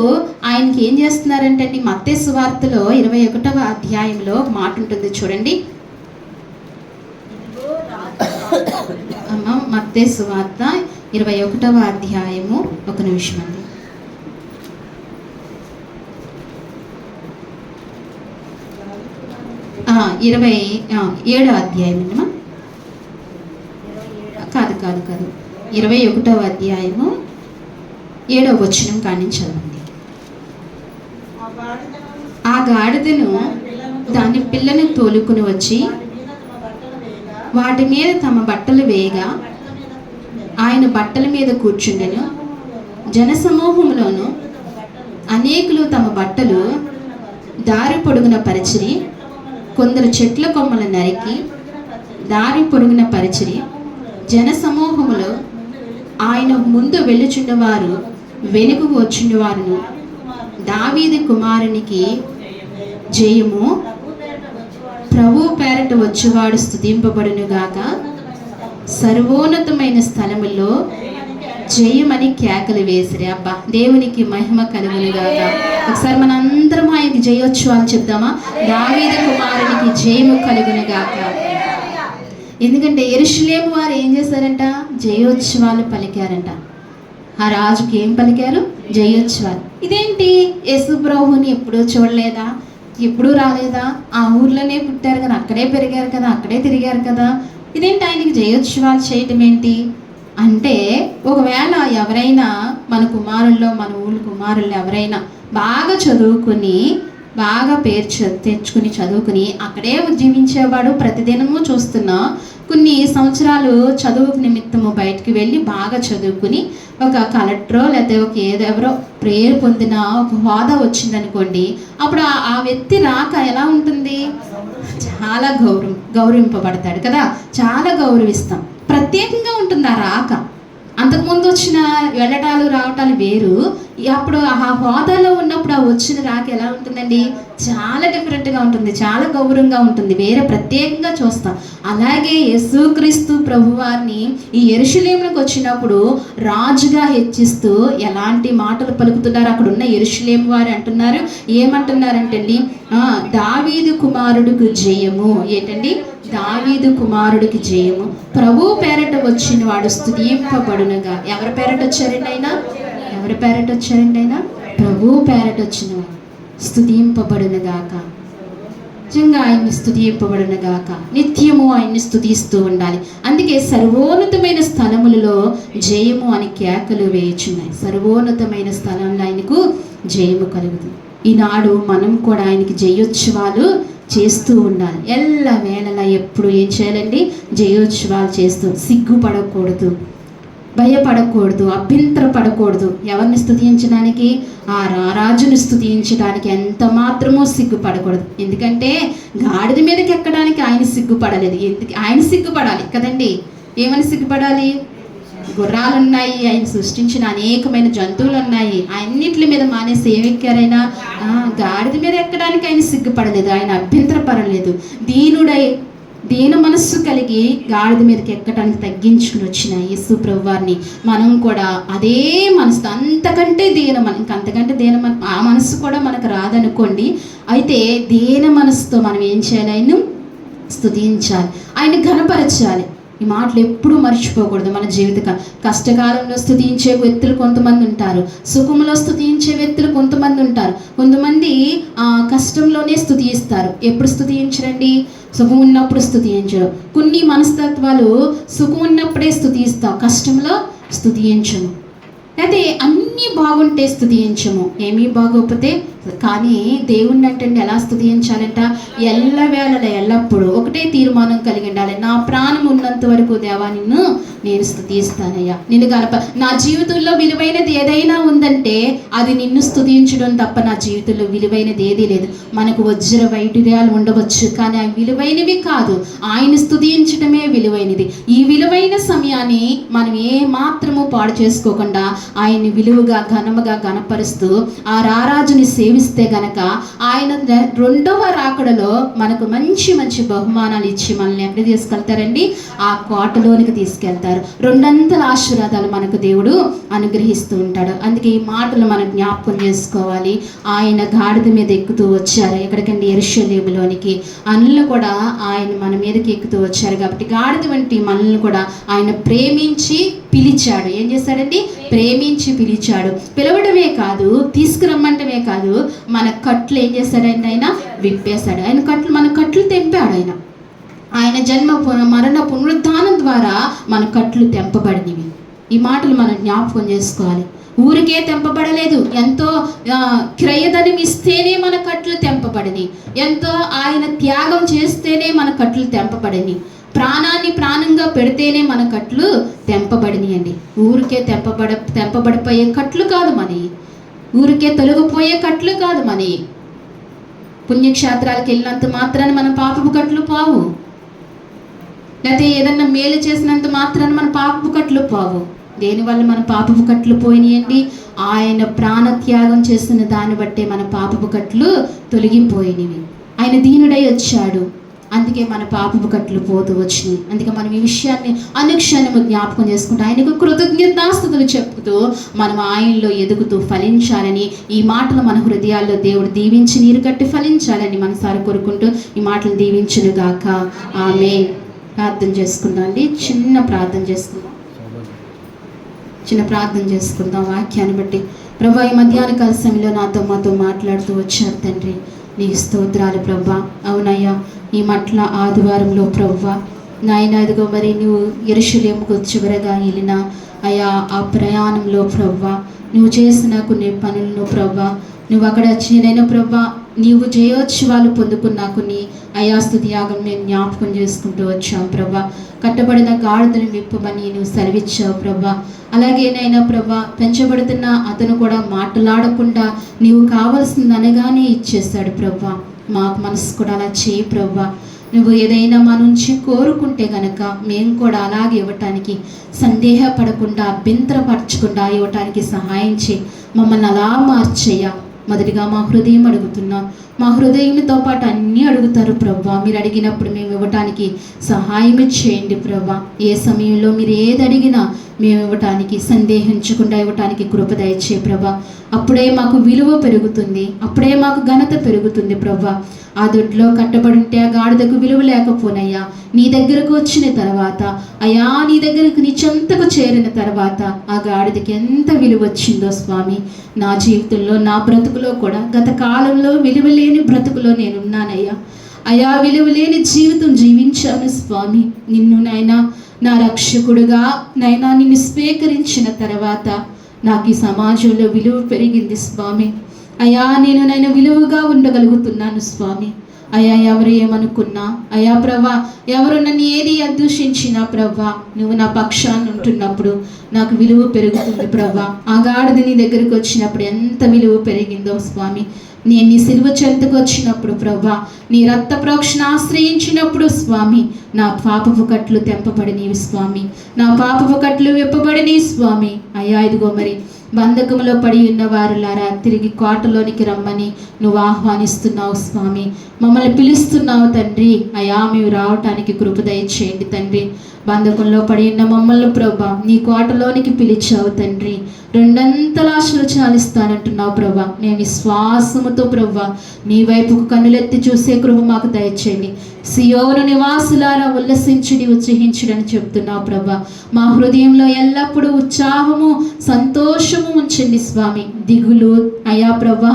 S1: ఆయనకి ఏం చేస్తున్నారంటే అండి, మత్తయి సువార్తలో 21వ అధ్యాయంలో ఒక మాట ఉంటుంది చూడండి. మత్తయి సువార్త 21వ అధ్యాయము, ఒక నిమిషం అండి. ఆ 27వ అధ్యాయం అండి. కాదు 21వ అధ్యాయము 7వ వచనం కానించి చదవండి. ఆ గాడిదను దాని పిల్లను తోలుకుని వచ్చి వాటి మీద తమ బట్టలు వేయగా ఆయన బట్టల మీద కూర్చుండెను. జనసమూహంలోను అనేకులు తమ బట్టలు దారి పొడుగున పరిచిరి. కొందరు చెట్ల కొమ్మలు నరికి దారి పొడుగున పరిచిరి. జనసమూహములో ఆయన ముందు వెళ్ళుచున్నవారు వెనుకకు వచ్చినవారును, దావీదు కుమారునికి జయము, ప్రభు పేరట వచ్చువాడు స్తుతింపబడును గాక, సర్వోన్నతమైన స్థలములో జయమని కేకలు వేసిరి. అబ్బా, దేవునికి మహిమ కలుగును గాక. ఒకసారి మన అందరం ఆయనకి జయోత్సవాలు చెప్దామా? దావీదు కుమారునికి జయము కలుగును గాక. ఎందుకంటే యెరూషలేము వారు ఏం చేశారంట? జయోత్సవాలు పలికారంట. ఆ రాజుకి ఏం పలికారు? జయోత్సవాలు. ఇదేంటి, యేసు ప్రభువుని ఎప్పుడూ చూడలేదా, ఎప్పుడూ రాలేదా? ఆ ఊర్లోనే పుట్టారు కదా, అక్కడే పెరిగారు కదా, అక్కడే తిరిగారు కదా, ఇదేంటి ఆయనకి జయోత్సవాలు చేయటం ఏంటి అంటే, ఒకవేళ ఎవరైనా మన కుమారుల్లో, మన ఊళ్ళ కుమారుల్లో ఎవరైనా బాగా చదువుకుని, బాగా పేరు తెచ్చుకుని చదువుకుని అక్కడే జీవించేవాడు, ప్రతిదినము చూస్తున్నా కొన్ని సంవత్సరాలు చదువు నిమిత్తము బయటికి వెళ్ళి బాగా చదువుకుని ఒక కలెక్టరో లేకపోతే ఒక ఎవరో ప్రేరు పొందిన ఒక హోదా వచ్చిందనుకోండి, అప్పుడు ఆ వ్యక్తి రాక ఎలా ఉంటుంది? చాలా గౌరవింపబడతాడు కదా, చాలా గౌరవిస్తాం. ప్రత్యేకంగా ఉంటుంది ఆ రాక. అంతకుముందు వచ్చిన వెళ్ళటాలు రావటాలు వేరు, అప్పుడు ఆ హోదాలో ఉన్నప్పుడు ఆ వచ్చిన రాక ఎలా ఉంటుందండి? చాలా డిఫరెంట్గా ఉంటుంది, చాలా గౌరవంగా ఉంటుంది, వేరే ప్రత్యేకంగా చూస్తాం. అలాగే యేసుక్రీస్తు ప్రభువారిని ఈ యెరూషలేముకు వచ్చినప్పుడు రాజుగా హెచ్చిస్తూ ఎలాంటి మాటలు పలుకుతున్నారు? అక్కడ ఉన్న యెరూషలేము వారు అంటున్నారు, ఏమంటున్నారంటే అండి, దావీదు కుమారుడికి జయము. ఏంటండి? దావీదు కుమారుడికి జయము, ప్రభు పేరట వచ్చిన వాడు స్తుతింపబడునుగా. ఎవరి పేరట వచ్చారండి ఆయన? ఎవరి పేరట వచ్చారండి ఆయన? ప్రభు పేరట వచ్చిన వాడు స్తుతింపబడునుగాక. నిజంగా ఆయన్ని స్తుతింపబడునుగాక. నిత్యము ఆయన్ని స్తుతిస్తూ ఉండాలి. అందుకే సర్వోన్నతమైన స్థలములలో జయము అని కేకలు వేయుచున్నాయి. సర్వోన్నతమైన స్థలంలో ఆయనకు జయము కలుగుతుంది. ఈనాడు మనం కూడా ఆయనకి జయోత్సవాలు చేస్తూ ఉండాలి. ఎల్ల వేళలా ఎప్పుడు ఏం చేయాలండి? జయోత్సవాలు చేస్తూ, సిగ్గుపడకూడదు, భయపడకూడదు, అభ్యంతరపడకూడదు. ఎవరిని స్తుతించడానికి? ఆ రాజును స్తుతించడానికి ఎంత మాత్రమో సిగ్గుపడకూడదు. ఎందుకంటే గాడిద మీదకి ఎక్కడానికి ఆయన సిగ్గుపడలేదు. ఆయన సిగ్గుపడాలి కదండి. ఏమని సిగ్గుపడాలి? గుర్రాలు ఉన్నాయి, ఆయన సృష్టించిన అనేకమైన జంతువులు ఉన్నాయి, అన్నిటి మీద మానేసి ఏమెక్కారైనా? గాడిద మీద ఎక్కడానికి ఆయన సిగ్గుపడలేదు, ఆయన అభ్యంతరపడలేదు. దీన మనస్సు కలిగి గాడిద మీదకి ఎక్కడానికి తగ్గించుకుని వచ్చిన యేసు ప్రభువారిని మనం కూడా అదే మనసు, అంతకంటే ఇంకంతకంటే ఆ మనస్సు కూడా మనకు రాదనుకోండి. అయితే దీన మనసుతో మనం ఏం చేయాలి? ఆయన స్తుతించాలి, ఆయన ఘనపరచాలి. ఈ మాటలు ఎప్పుడూ మర్చిపోకూడదు. మన జీవిత కష్టకాలంలో స్తుతించే వ్యక్తులు కొంతమంది ఉంటారు, సుఖంలో స్తుతించే వ్యక్తులు కొంతమంది ఉంటారు. కొంతమంది కష్టంలోనే స్తుతిస్తారు. ఎప్పుడు స్తుతించరండి? సుఖం ఉన్నప్పుడు స్తుతించరు. కొన్ని మనస్తత్వాలు సుఖం ఉన్నప్పుడే స్తుతిస్తాం, కష్టంలో స్తుతించము. అయితే అన్నీ బాగుంటే స్తుతించము, ఏమీ బాగోకపోతే. కానీ దేవుణ్ణి అంటే ఎలా స్తుతించాలంట? ఎల్లవేళలా ఎల్లప్పుడూ ఒకటే తీర్మానం కలిగి ఉండాలి. నా ప్రాణం ఉన్నంత వరకు దేవా నిన్ను నేను స్తుతిస్తానయ్యా, నిన్ను నా జీవితంలో విలువైనది ఏదైనా ఉందంటే అది నిన్ను స్తుతించడం తప్ప నా జీవితంలో విలువైనది ఏదీ లేదు. మనకు వజ్ర వైడూర్యాలు ఉండవచ్చు, కానీ అవి విలువైనవి కాదు. ఆయన స్తుతించడమే విలువైనది. ఈ విలువైన సమయాన్ని మనం ఏ మాత్రము పాడు చేసుకోకుండా ఆయన్ని విలువగా ఘనముగా గణపరుస్తూ ఆ రారాజుని సేవిస్తే గనక ఆయన రెండవ రాకడలో మనకు మంచి మంచి బహుమానాలు ఇచ్చి మనల్ని ఎక్కడ తీసుకెళ్తారండి? ఆ కోటలోనికి తీసుకెళ్తారు. రెండంతల ఆశీర్వాదాలు మనకు దేవుడు అనుగ్రహిస్తూ ఉంటాడు. అందుకే ఈ మాటలు మనం జ్ఞాపకం చేసుకోవాలి. ఆయన గాడిద మీద ఎక్కుతూ వచ్చారు. ఎక్కడికండి? యెరూషలేములోనికి. మనల్ని కూడా ఆయన మన మీదకి ఎక్కుతూ వచ్చారు కాబట్టి గాడిద వంటి మనల్ని కూడా ఆయన ప్రేమించి పిలిచాడు. ఏం చేశాడండి? ప్రేమించి పిలిచాడు. పిలవడమే కాదు, తీసుకురమ్మంటమే కాదు, మన కట్లు ఏం చేశాడండి? ఆయన విప్పేశాడు. ఆయన కట్లు, మన కట్లు తెంపాడు. ఆయన జన్మ మరణ పునరుద్ధానం ద్వారా మన కట్లు తెంపబడినవి. ఈ మాటలు మనం జ్ఞాపకం చేసుకోవాలి. ఊరికే తెంపబడలేదు, ఎంతో క్రయధనం ఇస్తేనే మన కట్లు తెంపబడినవి. ఎంతో ఆయన త్యాగం చేస్తేనే మన కట్లు తెంపబడినవి. ప్రాణాన్ని ప్రాణంగా పెడితేనే మన కట్లు తెంపబడినాయండి. ఊరికే తెంపబడిపోయే కట్లు కాదు మనవి. ఊరికే తొలగిపోయే కట్లు కాదు మనవి. పుణ్యక్షేత్రాలకు వెళ్ళినంత మాత్రాన్ని మన పాపపు కట్లు పావు, లేకపోతే ఏదన్నా మేలు చేసినంత మాత్రాన్ని మన పాపపు కట్లు పావు. దేనివల్ల మన పాపపు కట్లు పోయినాయండి? ఆయన ప్రాణత్యాగం చేస్తున్న దాన్ని బట్టే మన పాపపు కట్లు తొలగిపోయినవి. ఆయన దీనుడై వచ్చాడు, అందుకే మన పాపపు కట్లు పోతూ వచ్చినాయి. అందుకే మనం ఈ విషయాన్ని అనుక్షణము జ్ఞాపకం చేసుకుంటూ ఆయనకు కృతజ్ఞతాస్తుతులు చెప్పుతూ మనం ఆయనలో ఎదుగుతూ ఫలించాలని, ఈ మాటలు మన హృదయాల్లో దేవుడు దీవించి నీరు కట్టి ఫలించాలని మనసారి కోరుకుంటూ ఈ మాటలు దీవించును గాక. ఆమేన్. ప్రార్థన చేసుకుందాం అండి. చిన్న ప్రార్థన చేసుకుందాం వాక్యాన్ని బట్టి. ప్రభువా, ఈ మధ్యాహ్న కాల సమయంలో మాతో మాట్లాడుతూ వచ్చారు తండ్రి. నీ స్తోత్రాలు ప్రభువా. అవునయ్యా, ఈ మట్ల ఆదివారంలో ప్రభువా నాయన ఇదిగో మరి నువ్వు యెరూషలేముకు చివరగా వెళ్ళిన అయా ఆ ప్రయాణంలో ప్రభువా నువ్వు చేసిన కొన్ని పనులను ప్రభువా, నువ్వు అక్కడ చేరైన ప్రభువా నీవు జయోత్సవాలు పొందుకున్న కొన్ని అయాస్తుతి యాగం నేను జ్ఞాపకం చేసుకుంటూ వచ్చాం ప్రభా. కట్టబడిన గాడిదను విప్పమని నువ్వు సెలవిచ్చావు ప్రభా. అలాగేనైనా ప్రభా పెంచబడుతున్న అతను కూడా మాట్లాడకుండా నీవు కావలసింది అనగానే ఇచ్చేస్తాడు ప్రభా. మాకు మనసు కూడా అలా చేయి ప్రభా. నువ్వు ఏదైనా మా నుంచి కోరుకుంటే గనక మేము కూడా అలాగే ఇవ్వటానికి సందేహపడకుండా అభ్యంతరపరచకుండా ఇవ్వటానికి సహాయం చేయి. మమ్మల్ని అలా మార్చేయ. మొదటిగా మా హృదయం అడుగుతున్నాం. మా హృదయంతో పాటు అన్నీ అడుగుతారు ప్రభా. మీరు అడిగినప్పుడు మేము ఇవ్వటానికి సహాయం చేయండి ప్రభా. ఏ సమయంలో మీరు ఏది అడిగినా మేము ఇవ్వటానికి సందేహించకుండా ఇవ్వటానికి కృప దయచే ప్రభా. అప్పుడే మాకు విలువ పెరుగుతుంది, అప్పుడే మాకు ఘనత పెరుగుతుంది ప్రభా. ఆ దొడ్లో కట్టబడి ఉంటే ఆ గాడిదకు విలువ లేకపోనయ్యా, నీ దగ్గరకు వచ్చిన తర్వాత అయ్యా, నీ దగ్గరకు నీ చెంతకు చేరిన తర్వాత ఆ గాడిదకి ఎంత విలువ వచ్చిందో స్వామి. నా జీవితంలో నా బ్రతుకులో కూడా గత కాలంలో విలువలేని బ్రతుకులో నేనున్నానయ్యా. అయా విలువలేని జీవితం జీవించాను స్వామి. నిన్ను నైనా నా రక్షకుడుగా నైనా నిన్ను స్వీకరించిన తర్వాత నాకు ఈ సమాజంలో విలువ పెరిగింది స్వామి. అయా నేను నైనా విలువగా ఉండగలుగుతున్నాను స్వామి. అయా ఎవరు ఏమనుకున్నా అయా ప్రభా, ఎవరు నన్ను ఏది అదూషించినా ప్రభా నువ్వు నా పక్షాన్ని ఉంటున్నప్పుడు నాకు విలువ పెరుగుతుంది ప్రభా. ఆ గాడిద నీ దగ్గరికి వచ్చినప్పుడు ఎంత విలువ పెరిగిందో స్వామి. నేను నీ సిలువ చెంతకు వచ్చినప్పుడు ప్రభా, నీ రక్త ప్రోక్షణ ఆశ్రయించినప్పుడు స్వామి నా పాపపు కట్లు తెంపబడినవి స్వామి, నా పాపపు కట్లు విప్పబడినవి స్వామి. అయ్యా ఇదిగో మరి బంధకములో పడి ఉన్న వారులారా తిరిగి కోటలోనికి రమ్మని నువ్వు ఆహ్వానిస్తున్నావు స్వామి. మమ్మల్ని పిలుస్తున్నావు తండ్రి. అయా మేము రావటానికి కృప దయచేయండి తండ్రి. బంధకంలో పడి ఉన్న మమ్మల్ని ప్రభా నీ కోటలోనికి పిలిచావు తండ్రి. రెండంతల ఆశలు చాలిస్తానంటున్నావు ప్రభా. మేము విశ్వాసముతో ప్రభా నీ వైపుకు కన్నులెత్తి చూసే కృప మాకు దయచేయండి. సియోను నివాసులారా ఉల్లసించుడి ఉత్సహించుడని చెప్తున్నావు ప్రభా. మా హృదయంలో ఎల్లప్పుడూ ఉత్సాహము సంతోషము ఉంచండి స్వామి. దిగులు అయా ప్రభా,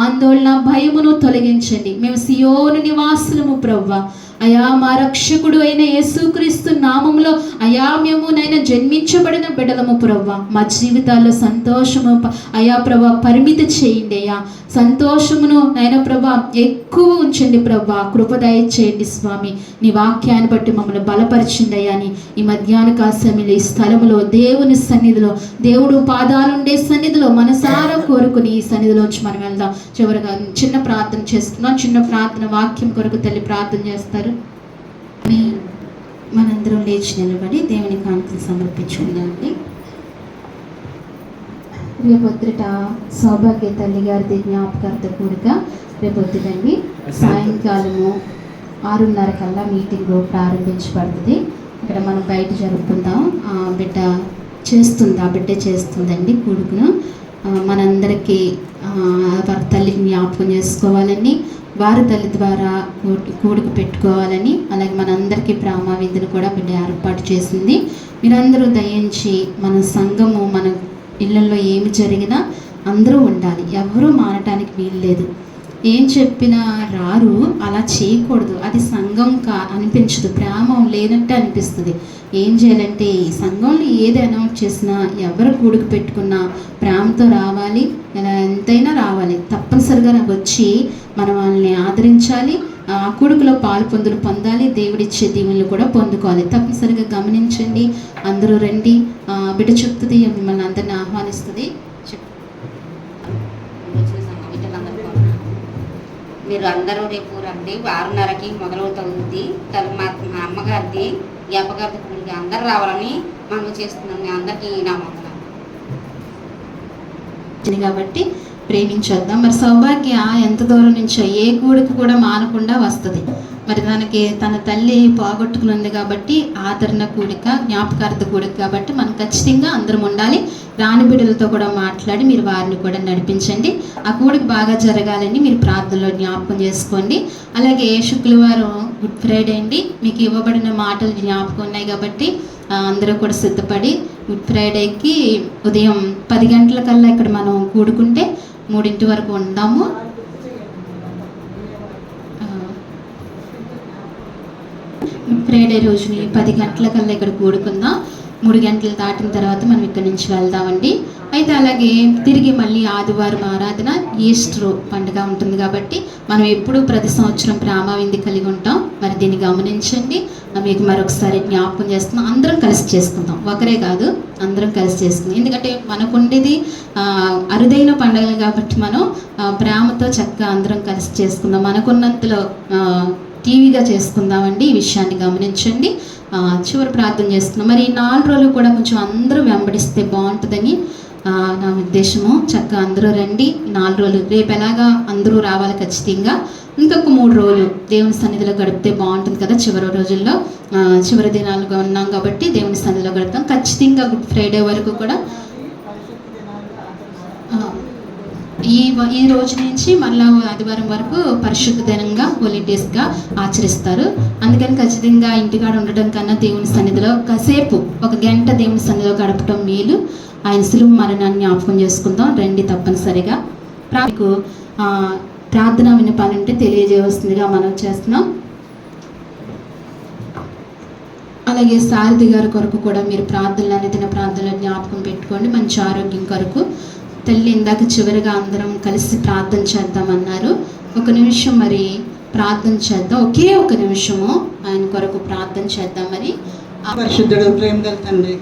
S1: ఆందోళన భయమును తొలగించండి. మేము సియోను నివాసులము ప్రభా. అయా మా రక్షకుడు అయిన యేసుక్రీస్తు నామములో అయా మేము నైనా జన్మించబడిన బిడ్డలము ప్రభా, మా జీవితాల్లో సంతోషము అయా ప్రభా పరిమితి చేయండి అయ్యా. సంతోషమును నైనా ప్రభా ఎక్కువ ఉంచండి ప్రభా, కృపదయ చేయండి స్వామి. నీ వాక్యాన్ని బట్టి మమ్మల్ని బలపరిచింది అయ్యా అని ఈ మధ్యాహ్న కాల సమయంలో ఈ స్థలములో దేవుని సన్నిధిలో, దేవుడు పాదాలుండే సన్నిధిలో మనసారా కోరుకుని ఈ సన్నిధిలోంచి మనం వెళ్దాం. చివరిగా చిన్న ప్రార్థన చేస్తున్నాం. చిన్న ప్రార్థన వాక్యం కొరకు తల్లి ప్రార్థన చేస్తారు. మనందరం లేచి నిలబడి దేవుని కాంతిని సమర్పించుకుందామండి. రేపొద్దుట సౌభాగ్య తల్లి గారిది జ్ఞాపకార్థ కూడిక రేపొద్దుదండి. సాయంకాలము 6:30 కల్లా మీటింగ్ ప్రారంభించబడుతుంది. ఇక్కడ మనం బయట జరుపుకుందాం. ఆ బిడ్డే చేస్తుందండి కూడుకును. మనందరికీ వారి తల్లిని జ్ఞాపకం చేసుకోవాలని, వారి తల్లి ద్వారా కూడుక పెట్టుకోవాలని, అలాగే మనందరికీ ప్రేమ విందును కూడా బిడ్డ ఏర్పాటు చేసింది. మీరందరూ దయించి మన సంఘము, మన ఇళ్ళల్లో ఏమి జరిగినా అందరూ ఉండాలి. ఎవరూ మానటానికి వీలు లేదు. ఏం చెప్పినా రారు, అలా చేయకూడదు. అది సంఘం అనిపించదు, ప్రేమ లేనట్టే అనిపిస్తుంది. ఏం చేయాలంటే ఈ సంఘంలో ఏది అనౌన్స్ చేసినా, ఎవరు కూడుకు పెట్టుకున్నా ప్రేమతో రావాలి, ఎంతైనా రావాలి. తప్పనిసరిగా వచ్చి మనం వాళ్ళని ఆదరించాలి, ఆ కూడుకులో పాలు పొందాలి, దేవుడిచ్చే దీవెనలు కూడా పొందుకోవాలి. తప్పనిసరిగా గమనించండి. అందరూ రండి. బిడ్డ చెప్తుంది, మిమ్మల్ని అందరిని ఆహ్వానిస్తుంది.
S3: మీరు అందరూ రేపు రండి. 6:30కి మొదలవుతుంది. మా అమ్మగారిది జ్ఞాపకార్థ కూడిక అందరూ రావాలని మనం చేస్తున్నాం. మీ అందరికీ నా వందనాలు.
S1: కాబట్టి ప్రేమించొద్దాం. మరి సౌభాగ్య ఎంత దూరం నుంచో ఏ కూడికి కూడా మానకుండా వస్తుంది. మరి తన తల్లి పోగొట్టుకుని ఉంది కాబట్టి ఆదరణ కూడిక, జ్ఞాపకార్థ కూడిక కాబట్టి మనం ఖచ్చితంగా అందరం ఉండాలి. రాని బిడ్డలతో కూడా మాట్లాడి మీరు వారిని కూడా నడిపించండి. ఆ కూడిక బాగా జరగాలని మీరు ప్రార్థనలో జ్ఞాపకం చేసుకోండి. అలాగే శుక్రవారం గుడ్ ఫ్రైడే అండి. మీకు ఇవ్వబడిన మాటలు జ్ఞాపకం ఉన్నాయి కాబట్టి అందరూ కూడా సిద్ధపడి గుడ్ ఫ్రైడేకి ఉదయం 10 గంటలకల్లా ఇక్కడ మనం కూడుకుంటే 3 వరకు ఉందాము. గుడ్ ఫ్రైడే రోజుని 10 గంటలకల్లా ఇక్కడ కూడుకుందాం. 3 గంటలు దాటిన తర్వాత మనం ఇక్కడ నుంచి వెళ్దామండి. అయితే అలాగే తిరిగి మళ్ళీ ఆదివారం ఆరాధన, ఈస్టర్ పండుగ ఉంటుంది కాబట్టి మనం ఎప్పుడూ ప్రతి సంవత్సరం ప్రేమ విందు కలిగి ఉంటాం. మరి దీన్ని గమనించండి. మీకు మరొకసారి జ్ఞాపకం చేస్తున్నాం. అందరం కలిసి చేసుకుందాం, ఒకరే కాదు అందరం కలిసి చేసుకుందాం. ఎందుకంటే మనకు ఉండేది అరుదైన పండుగలు కాబట్టి మనం ప్రేమతో చక్కగా అందరం కలిసి చేసుకుందాం. మనకున్నంతలో టీవీగా చేసుకుందామండి. ఈ విషయాన్ని గమనించండి. చివరి ప్రార్థన చేసుకుందాం. మరి ఈ 4 రోజులు కూడా కొంచెం అందరూ వెంబడిస్తే బాగుంటుందని నా ఉద్దేశము. చక్కగా అందరూ రండి. 4 రోజులు రేపు ఎలాగా అందరూ రావాలి ఖచ్చితంగా. ఇంకొక 3 రోజులు దేవుని సన్నిధిలో గడిపితే బాగుంటుంది కదా. చివరి రోజుల్లో చివరి దినాలుగా ఉన్నాం కాబట్టి దేవుని సన్నిధిలో గడుపుతాం ఖచ్చితంగా. గుడ్ ఫ్రైడే వరకు కూడా ఈ రోజు నుంచి మళ్ళీ ఆదివారం వరకు పరిశుద్ధ దినంగా, హోలీడేస్గా ఆచరిస్తారు. అందుకని ఖచ్చితంగా ఇంటికాడ ఉండటం కన్నా దేవుని సన్నిధిలో కాసేపు 1 గంట దేవుని సన్నిధిలో గడపటం మేలు. ఆయన సులువు మరణాన్ని జ్ఞాపకం చేసుకుందాం. రండి తప్పనిసరిగా. మీకు ప్రార్థన విన్నపాలు ఉంటే తెలియజేయవలసిందిగా మనం చేస్తున్నాం. అలాగే సారథి గారి కొరకు కూడా మీరు ప్రార్థనలు అనేది ప్రార్థనలు జ్ఞాపకం పెట్టుకోండి. మంచి ఆరోగ్యం కొరకు. తల్లి ఇందాక చివరిగా అందరం కలిసి ప్రార్థన చేద్దామన్నారు. 1 నిమిషం మరి ప్రార్థన చేద్దాం. ఒకే 1 నిమిషము ఆయన కొరకు ప్రార్థన చేద్దాం. మరి
S4: పరిశుద్ధుడు, ప్రేమ గల తండ్రి,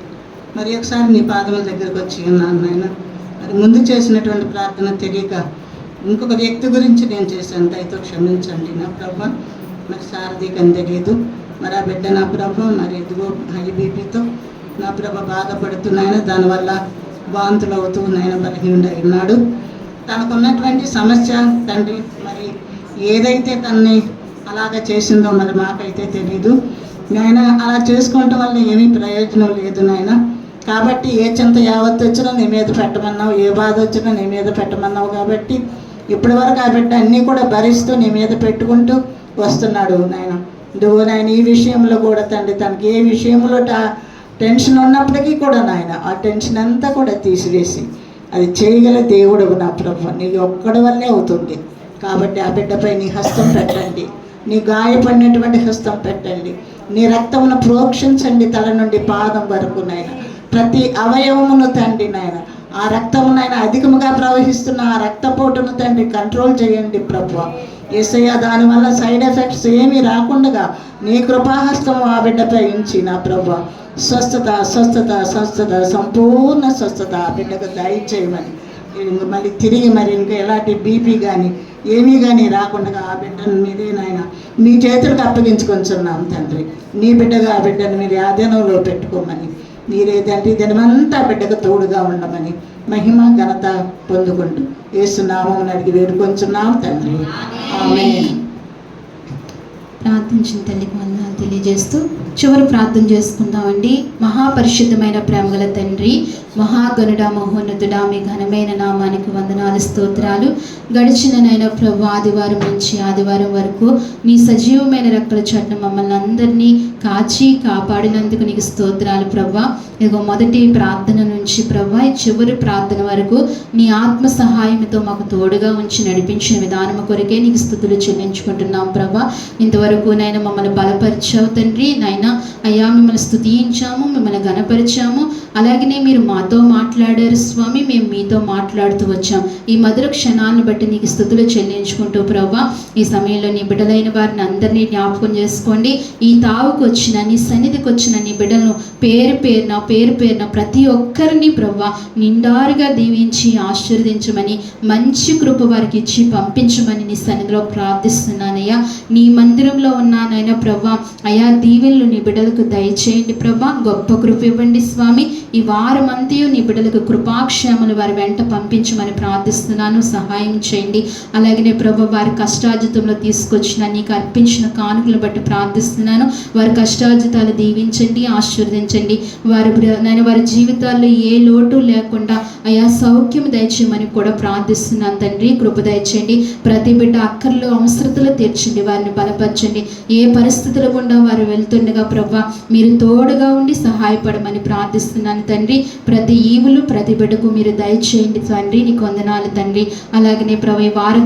S4: మరి ఒకసారి నీ పాదముల దగ్గరకు వచ్చి ఉన్నాను నాయన. మరి ముందు చేసినటువంటి ప్రార్థన తెలియక ఇంకొక వ్యక్తి గురించి నేను చేశాను, దయతో క్షమించండి నా ప్రభ. మరి సారథికి అని తెలియదు. మరి ఆ బిడ్డ నా ప్రభ మరి ఇదిగో హై బీపీతో నా ప్రభ బాధపడుతున్నాయన, దానివల్ల వాంతులు అవుతూ నాయన బలహీనుడై ఉన్నాడు. తనకున్నటువంటి సమస్య తండ్రి మరి ఏదైతే తనని అలాగ చేసిందో మరి మాకైతే తెలీదు నాయన. అలా చేసుకోవటం వల్ల ఏమీ ప్రయోజనం లేదు నాయన. కాబట్టి ఏ చింత యావత్తు వచ్చినా నీ మీద పెట్టమన్నావు, ఏ బాధ వచ్చినా నీ మీద పెట్టమన్నావు. కాబట్టి ఇప్పటి వరకు ఆ బిడ్డ అన్నీ కూడా భరిస్తూ నీ మీద పెట్టుకుంటూ వస్తున్నాడు నాయన. ఇదిగో నాయన ఈ విషయంలో కూడా తండ్రి తనకి ఏ విషయంలో టెన్షన్ ఉన్నప్పటికీ కూడా నాయన ఆ టెన్షన్ అంతా కూడా తీసివేసి అది చేయగల దేవుడు నా ప్రభు. నీ ఒక్కడి వల్లే అవుతుంది. కాబట్టి ఆ బిడ్డపై నీ హస్తం పెట్టండి. నీ గాయపడినటువంటి హస్తం పెట్టండి. నీ రక్తమును ప్రోక్షించండి తల నుండి పాదం వరకు నాయన. ప్రతి అవయవమును తండ్రి నాయన, ఆ రక్తమునైనా అధికముగా ప్రవహిస్తున్న ఆ రక్తపోటును తండ్రి కంట్రోల్ చేయండి ప్రభువా. యేసయ్య, దానివల్ల సైడ్ ఎఫెక్ట్స్ ఏమీ రాకుండా నీ కృపాహస్తము ఆ బిడ్డపై ఉంచి నా ప్రభువా స్వస్థత స్వస్థత స్వస్థత సంపూర్ణ స్వస్థత ఆ బిడ్డకు దయచేయమని, మళ్ళీ తిరిగి మరి ఇంకా ఎలాంటి బీపీ కానీ ఏమీ కానీ రాకుండా ఆ బిడ్డను మీరే నాయన నీ చేతులకు అప్పగించుకొంచున్నాం తండ్రి. నీ బిడ్డగా ఆ బిడ్డను మీరు ఆధీనంలో పెట్టుకోమని, మీరే తండ్రి దినమంతా బిడ్డకు తోడుగా ఉండమని మహిమ ఘనత పొందుకుంటూ యేసు నామమున అడిగి వేడుకొంచున్నాం తండ్రి. ఆమేన్.
S1: ప్రార్థించిన తల్లికి వందనాలు తెలియజేస్తూ చివరి ప్రార్థన చేసుకుందామండి. మహాపరిశుద్ధమైన ప్రేమగల తండ్రి, మహాగణుడ మహోన్నతుడా, మీ ఘనమైన నామానికి వందనాలు స్తోత్రాలు. గడిచిన ప్రభు ఆదివారం నుంచి ఆదివారం వరకు నీ సజీవమైన రెక్కల చాటున మమ్మల్ని అందరినీ కాచి కాపాడినందుకు నీకు స్తోత్రాలు ప్రభా. ఇదిగో మొదటి ప్రార్థన నుంచి ప్రభా ఈ చివరి ప్రార్థన వరకు నీ ఆత్మ సహాయంతో మాకు తోడుగా ఉంచి నడిపించిన విధానం కొరకే నీకు స్తుతులు చెల్లించుకుంటున్నాం ప్రభా. ఇంతవరకు నాయన మమ్మల్ని బలపరిచావు తండ్రి. నాయన అయ్యా, మిమ్మల్ని స్తుతించాము, మిమ్మల్ని గణపరిచాము. అలాగనే మీరు మాతో మాట్లాడారు స్వామి, మేము మీతో మాట్లాడుతూ వచ్చాం. ఈ మధుర క్షణాలను బట్టి నీకు స్తుతులు చెల్లించుకుంటూ ప్రభా, ఈ సమయంలో నీ బిడ్డలైన వారిని అందరినీ జ్ఞాపకం చేసుకోండి. ఈ తావుకు వచ్చిన నీ సన్నిధికి వచ్చిన నీ బిడ్డలను పేరు పేరున ప్రతి ఒక్కరిని ప్రభా నిండారుగా దీవించి ఆశీర్వదించమని, మంచి కృప వారికి ఇచ్చి పంపించమని నీ సన్నిధిలో ప్రార్థిస్తున్నానయ్యా. నీ మందిరంలో ఉన్నానైనా ప్రభా, అయా దీవెనలు నీ బిడ్డలకు దయచేయండి ప్రభా. గొప్ప కృప ఇవ్వండి స్వామి. ఈ వారమంతయు నీ బిడ్డలకు కృపాక్షేమలు వారి వెంట పంపించమని ప్రార్థిస్తున్నాను. సహాయం చేయండి. అలాగనే ప్రభు, వారి కష్టార్జితంలో తీసుకొచ్చిన నీకు అర్పించిన కానుకలు బట్టి ప్రార్థిస్తున్నాను. వారి కష్టార్జితాలు దీవించండి, ఆశీర్వదించండి. వారి జీవితాల్లో ఏ లోటు లేకుండా అయా సౌఖ్యం దయచేయమని కూడా ప్రార్థిస్తున్నాను తండ్రి. కృప దయచేయండి. ప్రతి బిడ్డ అక్కర్లో అవసరతలు తీర్చండి, వారిని బలపరచండి. ఏ పరిస్థితుల గుండా వారు వెళ్తుండగా ప్రభా మీరు తోడుగా ఉండి సహాయపడమని ప్రార్థిస్తున్నాను తండ్రి. ప్రతి ఈవులు ప్రతి బిడ్డకు మీరు దయచేయండి తండ్రి. నీకు వందనాలు తండ్రి. అలాగనే ప్రభు, ఈ వార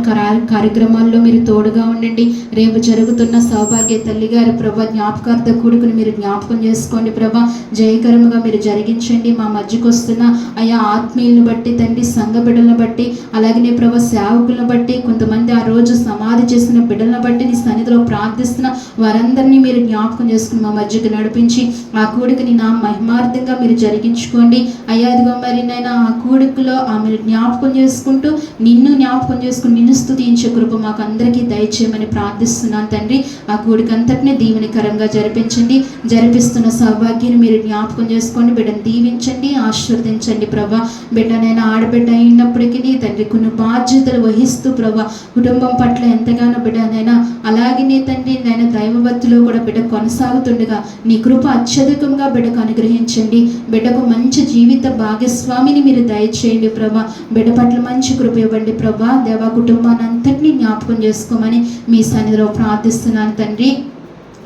S1: కార్యక్రమాల్లో మీరు తోడుగా ఉండండి. రేపు జరుగుతున్న సౌభాగ్య తల్లి గారి ప్రభా జ్ఞాపకార్థ కూడుకుని మీరు జ్ఞాపకం చేసుకోండి ప్రభా. జయకరముగా మీరు జరిగించండి. మా మధ్యకు వస్తున్న అయా ఆత్మీయులను బట్టి తండ్రి, సంఘ బిడ్డలను బట్టి, అలాగనే ప్రభా సేవకులను బట్టి, కొంతమంది ఆ రోజు సమాధి చేసిన బిడ్డలను బట్టి నీ సన్నిధిలో ప్రార్థిస్తున్న వారందరినీ మీరు జ్ఞాపకం చేసుకుని మా మధ్యకు నడిపించి ఆ కూడికని నా మహిమార్థంగా మీరు జరిగించుకోండి అయ్యా. ఇదిగో మరి నైనా ఆ కూడికలో మీరు జ్ఞాపకం చేసుకుంటూ నిన్ను జ్ఞాపకం చేసుకుని నిన్ను స్తుతించే కృప మాకు అందరికీ దయచేయమని ప్రార్థిస్తున్నాను తండ్రి. ఆ కూడిక అంతటినీ దీవెనకరంగా జరిపించండి. జరిపిస్తున్న సౌభాగ్యాన్ని మీరు జ్ఞాపకం చేసుకోండి. బిడ్డను దీవించండి, ఆశీర్వదించండి ప్రభా. బిడ్డనైనా ఆడబిడ్డ అయినప్పటికీ తండ్రి కొన్ని బాధ్యతలు వహిస్తూ ప్రభా కుటుంబం పట్ల ఎంతగానో బిడ్డనైనా అలాగే తండ్రి నైనా దైవభక్తిలో కూడా బిడ్డ కొనసాగుతుండగా నీ కృప అత్యధికంగా బిడ్డకు అనుగ్రహించండి. బిడ్డకు మంచి జీవిత భాగస్వామిని మీరు దయచేయండి ప్రభా. బిడ్డ పట్ల మంచి కృప ఇవ్వండి ప్రభా. దేవా కుటుంబాన్ని అంతటినీ జ్ఞాపకం చేసుకోమని మీ సన్నిధిలో ప్రార్థిస్తున్నాను తండ్రి.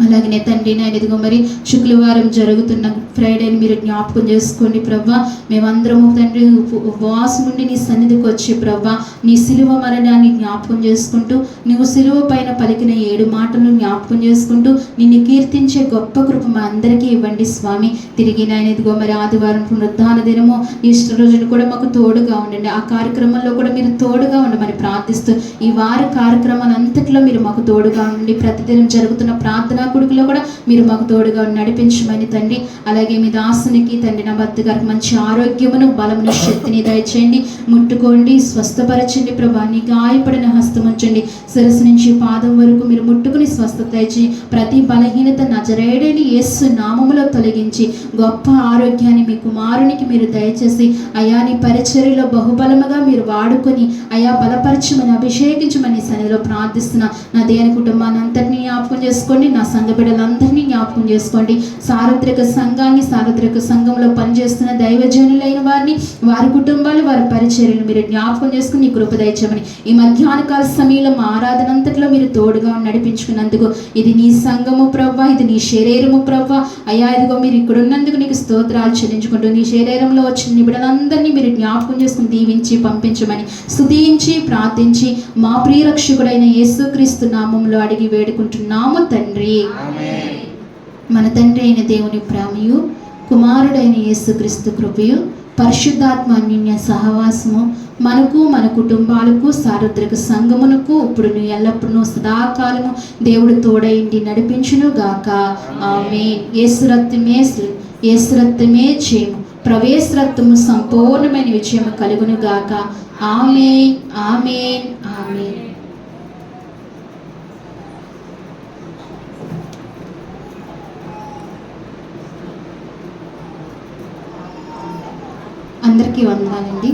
S1: అలాగనే తండ్రి నేను ఇదిగో మరి శుక్రవారం జరుగుతున్న ఫ్రైడేని మీరు జ్ఞాపకం చేసుకోండి ప్రభా. మేమందరము తండ్రి ఉపవాసం నుండి నీ సన్నిధికి వచ్చి ప్రభా నీ సిలువ మరణాన్ని జ్ఞాపకం చేసుకుంటూ నువ్వు సిలువ పైన పలికిన 7 మాటలను జ్ఞాపకం చేసుకుంటూ నిన్ను కీర్తించే గొప్ప కృప మా అందరికీ ఇవ్వండి స్వామి. తిరిగి నేను ఇదిగో మరి ఆదివారం పునరుద్ధాన దినము ఈస్టర్ రోజును కూడా మాకు తోడుగా ఉండండి. ఆ కార్యక్రమంలో కూడా మీరు తోడుగా ఉండమని ప్రార్థిస్తూ ఈ వార కార్యక్రమాలంతట్లో మీరు మాకు తోడుగా ఉండండి. ప్రతిదినం జరుగుతున్న ప్రార్థన కొడుకులో కూడా మీరు మాకు తోడుగా నడిపించమని తండ్రి. అలాగే మీ దాసునికి తండ్రి నా భర్త గారికి మంచి ఆరోగ్యమును బలమును శక్తిని దయచేయండి. ముట్టుకోండి, స్వస్థపరచండి ప్రభా. నీ గాయపడిన హస్తం ఉంచండి. శిరస్సు నుంచి పాదం వరకు మీరు ముట్టుకుని స్వస్థత దయచి ప్రతి బలహీనత నజరేయుడైన యేసు నామములో తొలగించి గొప్ప ఆరోగ్యాన్ని మీ కుమారునికి మీరు దయచేసి అయా నీ పరిచర్యలో బహుబలముగా మీరు వాడుకొని అయా బలపరచమని అభిషేకించమని సన్నిధిలో ప్రార్థిస్తున్నా. నా దేని కుటుంబాన్ని అంతటినీ జ్ఞాపకం చేసుకోండి. నా సంఘ బిడ్డలందరినీ జ్ఞాపకం చేసుకోండి. సార్వత్రిక సంఘాన్ని, సార్వత్రిక సంఘంలో పనిచేస్తున్న దైవజనులైన వారిని, వారి కుటుంబాలు, వారి పరిచర్యలు మీరు జ్ఞాపకం చేసుకుని నీ కృప దయచేయమని ఈ మధ్యాహ్న కాల సమయంలో మా ఆరాధన అంతట్లో మీరు తోడుగా నడిపించుకున్నందుకు ఇది నీ సంఘము ప్రవ్వా, ఇది నీ శరీరము ప్రవ్వా. అయ్యా ఇదిగో మీరు ఇక్కడ ఉన్నందుకు నీకు స్తోత్రాలు చెల్లించుకుంటూ నీ శరీరంలో వచ్చిన నీ బిడ్డలందరినీ మీరు జ్ఞాపకం చేసుకుని దీవించి పంపించమని స్తుతించి ప్రార్థించి మా ప్రియరక్షకుడైన యేసుక్రీస్తు నామములో అడిగి వేడుకుంటున్నాము తండ్రి. మన తండ్రి అయిన దేవుని ప్రేమయు, కుమారుడైన యేసుక్రీస్తు కృపయు, పరిశుద్ధాత్మ అన్యోన్య సహవాసము మనకు, మన కుటుంబాలకు, సార్వత్రిక సంఘమునకు ఇప్పుడు ఎల్లప్పుడూ సదాకాలము దేవుడు తోడైండి నడిపించును గాక. ఆమేన్. యేసు రక్తమే జయము, ప్రవేశ రక్తము సంపూర్ణమైన విజయము కలుగును గాక. ఆమేన్, ఆమేన్, ఆమేన్. అందరికీ వందనాలండి.